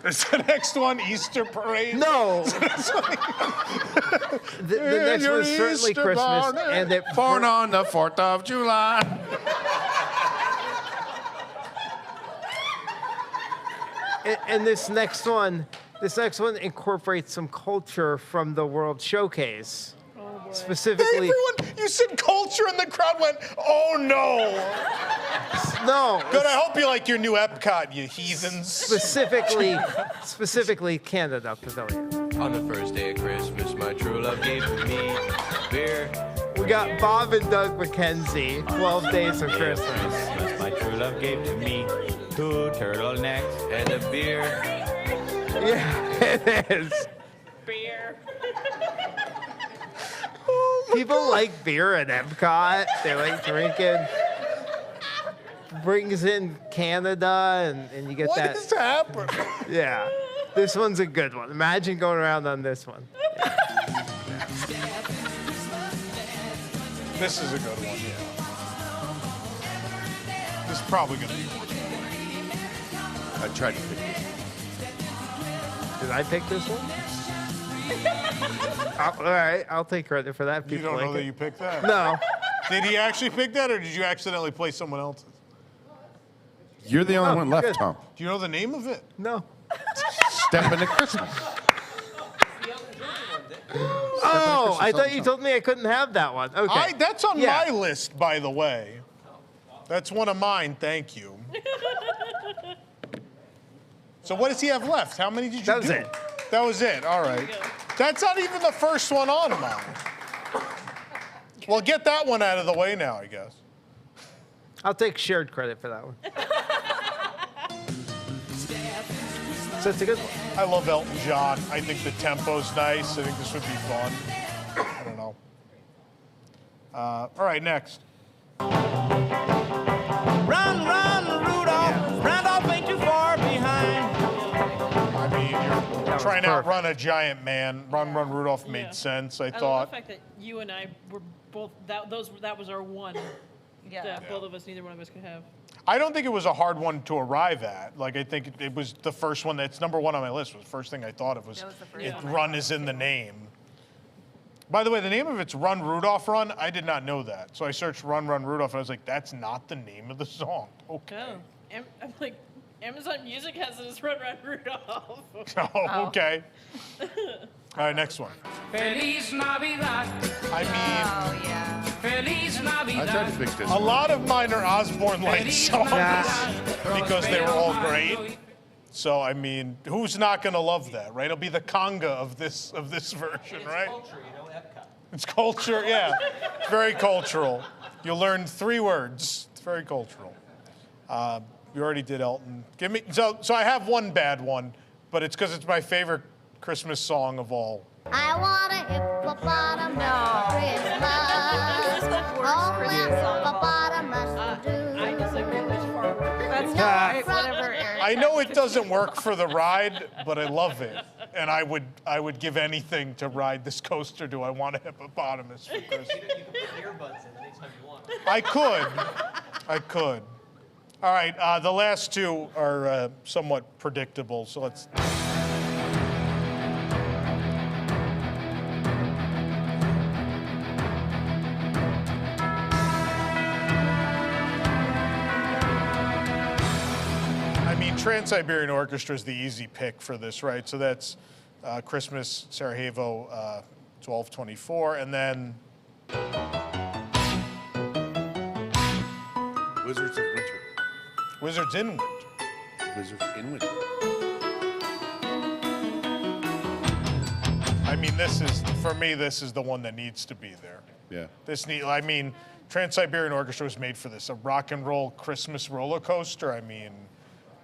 Is the next one Easter parade?
No. The next
Your
one is certainly
Easter
Christmas,
born,
and it
Born on the 4th of July.
and this next one incorporates some culture from the World Showcase. Specifically,
Everyone, you said culture, and the crowd went, "Oh no!"
no.
Good. I hope you like your new Epcot, you heathens.
Specifically Canada Pavilion.
On the first day of Christmas, my true love gave to me beer.
We got Bob and Doug McKenzie, 12 Days of Christmas.
My true love gave to me 2 turtlenecks and a beer.
Yeah, it is.
Beer.
People like beer at Epcot. They like drinking. Brings in Canada, and you get
What
that.
is happening?
Yeah. This one's a good one. Imagine going around on this one.
This is a good one, yeah. This is probably going to be worth it.
I tried to pick this.
Did I pick this one? All right, I'll take credit for that.
You
People
don't know
like
that
it.
you picked that?
No.
Did he actually pick that, or did you accidentally play someone else's?
You're the only one left,
good.
Tom.
Do you know the name of it?
No.
Step into Christmas.
Oh, I thought you told me I couldn't have that one. Okay.
That's on
Yeah.
my list, by the way. That's one of mine, thank you. So what does he have left? How many did you do?
That was it.
That was it, all right. That's not even the first one on mine. Well, get that one out of the way now, I guess.
I'll take shared credit for that one. So it's a good one.
I love Elton John. I think the tempo's nice. I think this would be fun. I don't know. All right, next.
Run, run, Rudolph. Randolph ain't too far behind.
I mean, you're trying to outrun a giant man. Run, Run, Rudolph made sense, I
I love
thought.
the fact that you and I were both that was our one.
Yeah.
That both of us, neither one of us could have.
I don't think it was a hard one to arrive at. Like, I think it was the first one that's number one on my list. Was the first thing I thought of was,
That was the first
it,
one I
Run is in the name. By the way, the name of it's Run, Rudolph, Run. I did not know that. So I searched Run, Run, Rudolph, and I was like, that's not the name of the song. Okay.
Oh. I'm like, Amazon Music has it as Run Run Rudolph.
Oh, okay. All right, next one.
Feliz Navidad.
I mean,
Oh, yeah.
Feliz Navidad.
I tried to pick this
a
one.
lot of mine are Osbourne-like songs because they were all great. So, I mean, who's not going to love that, right? It'll be the conga of this version, right? It's culture, yeah. It's very cultural. You'll learn 3 words. It's very cultural. You already did Elton. Give me so I have one bad one, but it's because it's my favorite Christmas song of all.
I want a hippopotamus for Christmas. Only a hippopotamus will do.
I disagree with Farmer.
That's
Yeah.
right, whatever Eric.
I know it doesn't work for the ride, but I love it. And I would give anything to ride this coaster. Do I want a hippopotamus for Christmas?
You can put earbuds in anytime you want.
I could. All right, the last 2 are somewhat predictable, so let's. Trans-Siberian Orchestra is the easy pick for this, right? So that's Christmas, Sarajevo, 1224, and then
Wizards of Winter.
Wizards in Winter.
Wizards in Winter.
I mean, this is, for me, this is the one that needs to be there.
Yeah.
I mean, Trans-Siberian Orchestra was made for this. A rock and roll Christmas roller coaster. I mean,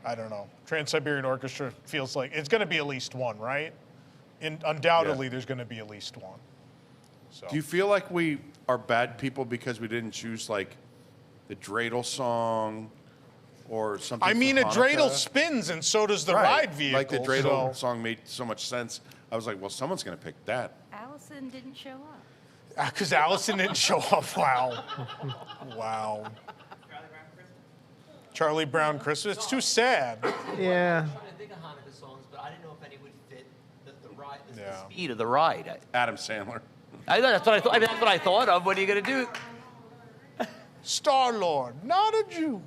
I don't know. Trans-Siberian Orchestra feels like it's going to be at least one, right? Undoubtedly, there's going to be at least one. So.
Do you feel like we are bad people because we didn't choose like the dreidel song or something?
I mean,
for
a dreidel
Hanukkah?
spins, and so does the
Right.
ride vehicle.
Like the dreidel song made so much sense. I was like, well, someone's going to pick that.
Allison didn't show up.
Because Allison didn't show up. Wow. Wow. Charlie Brown Christmas. It's too sad.
Yeah.
I think of Hanukkah songs, but I didn't know if any would fit the ride, the speed of the ride.
Adam Sandler.
That's what I thought. I mean, that's what I thought of. What are you gonna do?
Star-Lord, not a Jew.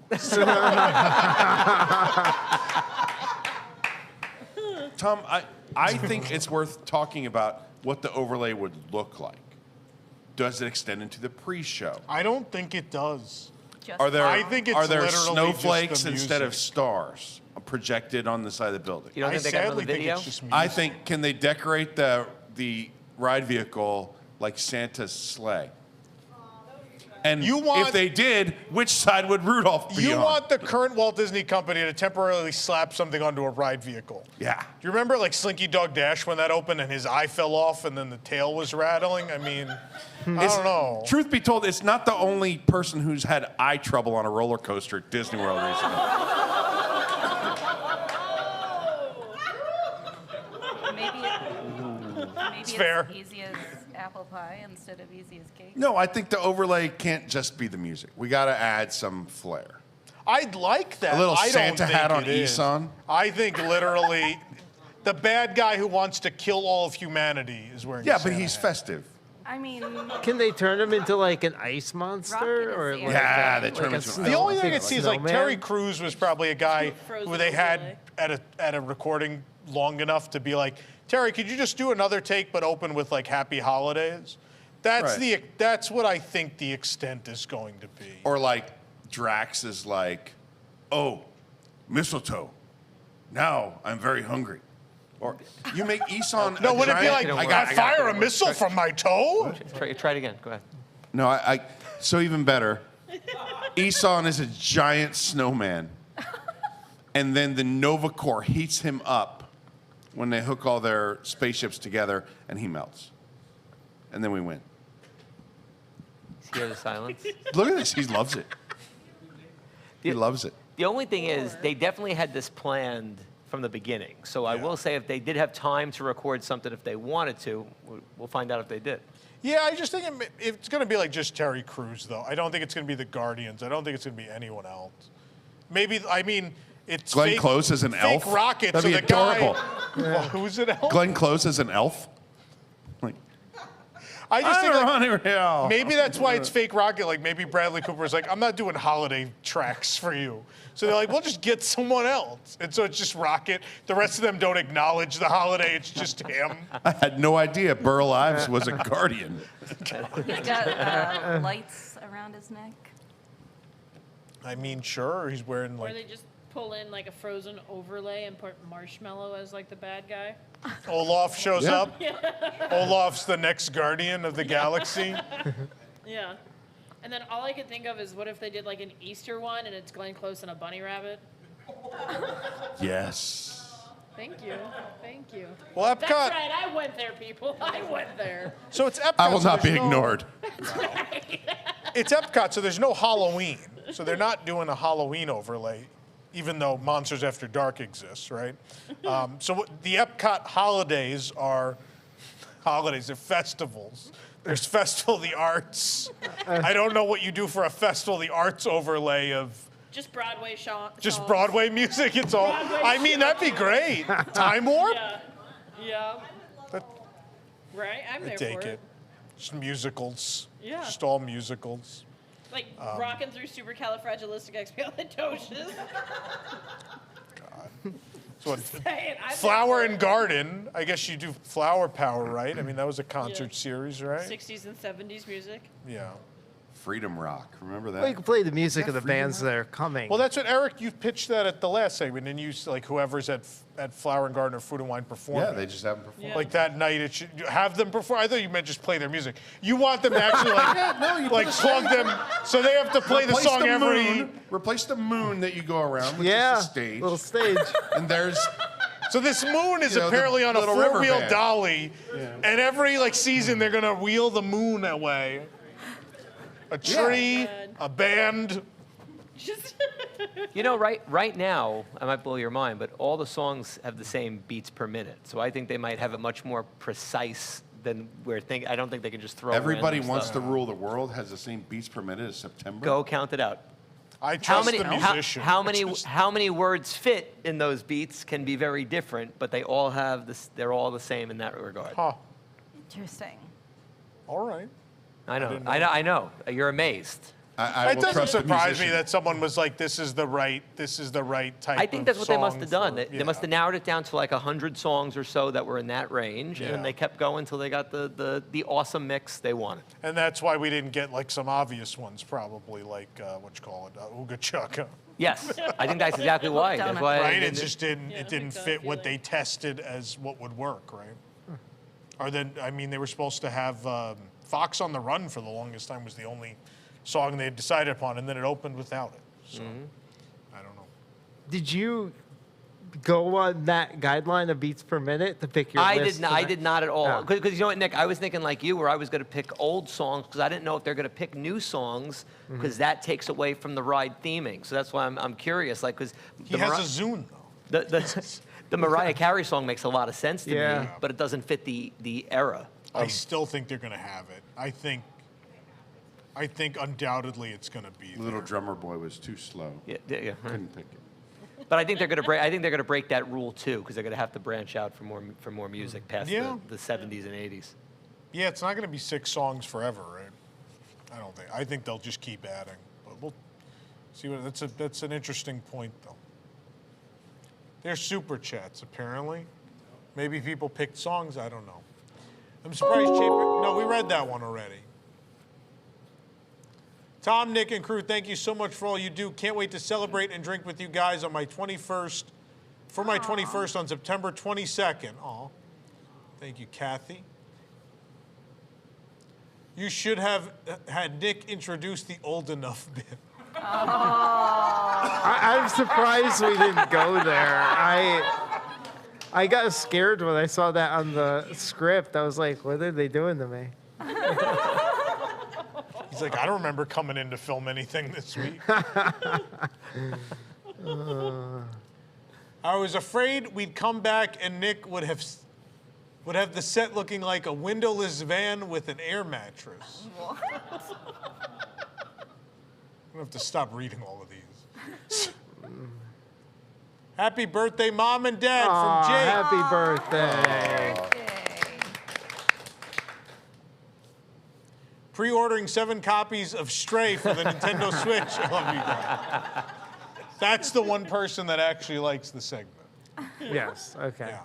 Tom, I think it's worth talking about what the overlay would look like. Does it extend into the pre-show?
I don't think it does.
Are there,
I think it's
are there
literally
snowflakes
just the
instead of
music.
stars projected on the side of the building?
You don't think they got another video?
It's just music.
I think, can they decorate the ride vehicle like Santa's sleigh? And if they did, which side would Rudolph be
You
on?
want the current Walt Disney Company to temporarily slap something onto a ride vehicle.
Yeah.
Do you remember like Slinky Dog Dash when that opened and his eye fell off and then the tail was rattling? I mean, I don't know.
Truth be told, it's not the only person who's had eye trouble on a roller coaster at Disney World recently.
Maybe it's
fair.
easy as apple pie instead of easy as cake.
No, I think the overlay can't just be the music. We got to add some flair.
I'd like that.
A little
I don't
Santa
think
hat on
it is.
Isan.
I think literally the bad guy who wants to kill all of humanity is wearing a
Yeah, but
Santa
he's
hat.
festive.
I mean,
Can they turn him into like an ice monster or like
Yeah,
a,
they turn
like
him
a
into an
snow,
The only thing I
like
see is like
snowman?
Terry Crews was probably a guy
Frozen
who they had
overlay.
at a recording long enough to be like, Terry, could you just do another take but open with like Happy Holidays? That's
Right.
that's what I think the extent is going to be.
Or like Drax is like, oh, mistletoe. Now I'm very hungry. Or you make Isan.
No,
a
would it be
giant-
like, I fire a missile from my toe?
Try it again. Go ahead.
No, so even better. Isan is a giant snowman. And then the Nova Corps heats him up when they hook all their spaceships together and he melts. And then we win.
Hear the silence.
Look at this. He loves it. He loves it.
The only thing is, they definitely had this planned from the beginning. So I will say, if they did have time to record something, if they wanted to, we'll find out if they did.
Yeah, I just think it's going to be like just Terry Crews, though. I don't think it's going to be the Guardians. I don't think it's going to be anyone else. Maybe, I mean, it's
Glenn
fake,
Close as an
fake
elf?
rocket.
That'd
so
be
the
adorable.
guy, well, who's an elf?
Glenn Close as an elf. Like,
I just think like,
like,
maybe that's why it's fake rocket. Like maybe Bradley Cooper's like, I'm not doing holiday tracks for you. So they're like, we'll just get someone else. And so it's just Rocket. The rest of them don't acknowledge the holiday. It's just him.
I had no idea Burl Ives was a Guardian.
he's got lights around his neck.
I mean, sure, he's wearing
Or
like
they just pull in like a frozen overlay and put Marshmallow as like the bad guy.
Olaf shows
Yeah.
up. Olaf's the next Guardian of the Galaxy.
Yeah. And then all I could think of is what if they did like an Easter one and it's Glenn Close and a bunny rabbit?
Yes.
Thank you. Thank you.
Well,
That's
Epcot.
right. I went there, people. I went there.
So it's Epcot.
I will
so
not be
there's no-
ignored.
It's Epcot, so there's no Halloween. So they're not doing a Halloween overlay, even though Monsters After Dark exists, right? So the Epcot holidays are holidays. They're festivals. There's Festival of the Arts. I don't know what you do for a Festival of the Arts overlay of
Just Broadway
just
songs.
Broadway music. It's all.
Broadway
I mean, that'd be great. Time Warp.
Yeah. Yeah. Right? I'm
I
there
take
for
it. Just musicals.
Yeah.
Just all musicals.
Like rocking through supercalifragilisticexpialidocious.
So what,
saying,
Flower and Garden. I guess you do Flower Power, right? I mean, that was a concert series, right?
60s and 70s music.
Yeah.
Freedom Rock. Remember that?
Well, you can play the music of the bands that are coming.
Well, that's what Eric. You pitched that at the last segment, and you like whoever's at Flower and Garden or Food and Wine perform.
Yeah, they just haven't performed.
Like that night, it should have them perform. I thought you meant just play their music. You want them to actually like plug them, so they have to play the song every.
Replace the moon that you go around with
Yeah,
just a stage.
little stage.
And there's.
So this moon is
You know, the
apparently on a
little river
four-wheel
band.
dolly, and every season they're gonna wheel the moon away. A tree, a band.
You know, right now, I might blow your mind, but all the songs have the same beats per minute. So I think they might have it much more precise than we're thinking. I don't think they can just throw
Everybody
random
Wants
stuff.
to Rule the World has the same beats per minute as September.
Go count it out.
I trust the musician.
How many words fit in those beats can be very different, but they all have this. They're all the same in that regard.
Huh.
Interesting.
All right.
I know. You're amazed.
It doesn't surprise me that someone was like, "This is the right type."
I think that's what they must
song
have done.
for-
They must have narrowed it down to like 100 songs or so that were in that range,
Yeah.
and they kept going until they got the awesome mix they wanted.
And that's why we didn't get like some obvious ones, probably like what you call it, Ooga Chugga.
Yes, I think that's exactly why. That's why.
Right? It just didn't fit what they tested as what would work, right? Or then, I mean, they were supposed to have Fox on the Run for the longest time was the only song they had decided upon, and then it opened without it. So, I don't know.
Did you go on that guideline of beats per minute to pick your list?
I did not at all.
Oh.
Because you know what, Nick, I was thinking like you, where I was going to pick old songs because I didn't know if they're going to pick new songs because that takes away from the ride theming. So that's why I'm curious, like because
He has a Zune though.
The Mariah Carey song makes a lot of sense to me,
Yeah.
but it doesn't fit the era.
I still think they're going to have it. I think undoubtedly it's going to be.
Little Drummer Boy was too slow.
Yeah.
Couldn't pick it.
But I think they're going to break. I think they're going to break that rule too, because they're going to have to branch out for more music past
Yeah.
the 70s and 80s.
Yeah, it's not going to be 6 songs forever, right? I don't think. I think they'll just keep adding. But we'll see. That's an interesting point, though. There's super chats apparently. Maybe people picked songs. I don't know. I'm surprised. No, we read that one already. Tom, Nick, and crew, thank you so much for all you do. Can't wait to celebrate and drink with you guys on my 21st, for my 21st on September 22nd. Aw. Thank you, Kathy. You should have had Nick introduce the old enough bit.
I'm surprised we didn't go there. I got scared when I saw that on the script. I was like, what are they doing to me?
He's like, I don't remember coming in to film anything this week. I was afraid we'd come back and Nick would have the set looking like a windowless van with an air mattress.
What?
I'm gonna have to stop reading all of these. Happy birthday, Mom and Dad, from Jake.
Happy birthday.
Pre-ordering 7 copies of Stray for the Nintendo Switch. I love you guys. That's the one person that actually likes the segment.
Yes, okay.
Yeah.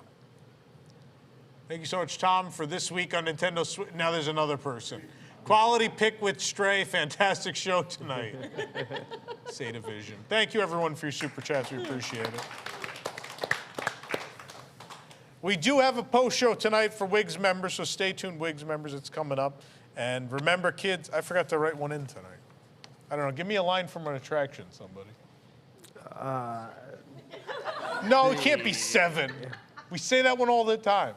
Thank you so much, Tom, for this week on Nintendo Switch. Now there's another person. Quality pick with Stray. Fantastic show tonight. Say Division. Thank you, everyone, for your super chats. We appreciate it. We do have a post show tonight for Wigs members, so stay tuned, Wigs members. It's coming up. And remember, kids, I forgot to write one in tonight. I don't know. Give me a line from an attraction, somebody. No, it can't be 7. We say that one all the time.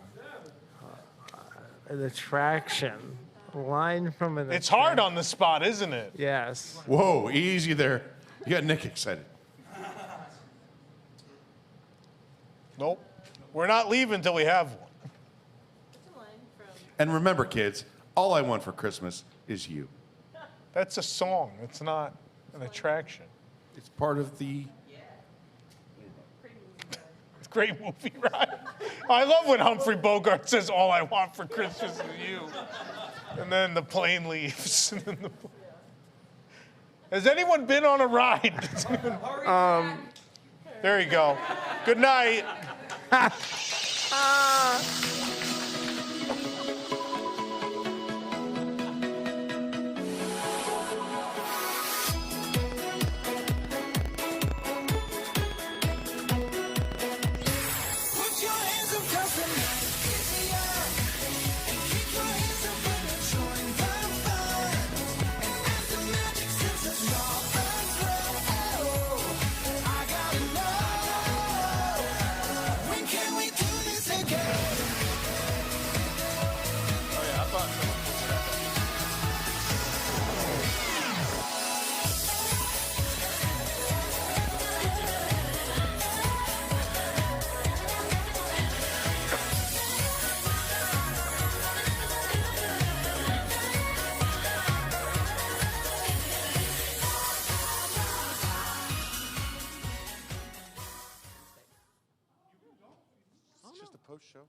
An attraction. A line from an
It's hard on the spot, isn't it?
Yes.
Whoa, easy there. You got Nick excited.
Nope. We're not leaving until we have one.
And remember, kids, all I want for Christmas is you.
That's a song. It's not an attraction.
It's part of the...
It's a great movie, right? I love when Humphrey Bogart says, all I want for Christmas is you. And then the plane leaves. Has anyone been on a ride? There you go. Good night.
Put your hands up, 'cause the night is young. And keep your hands up when you join the fun. And as the magic senses draw the thread, I gotta know, when can we do this again?
Oh yeah, I thought someone was that.
It's just a post show.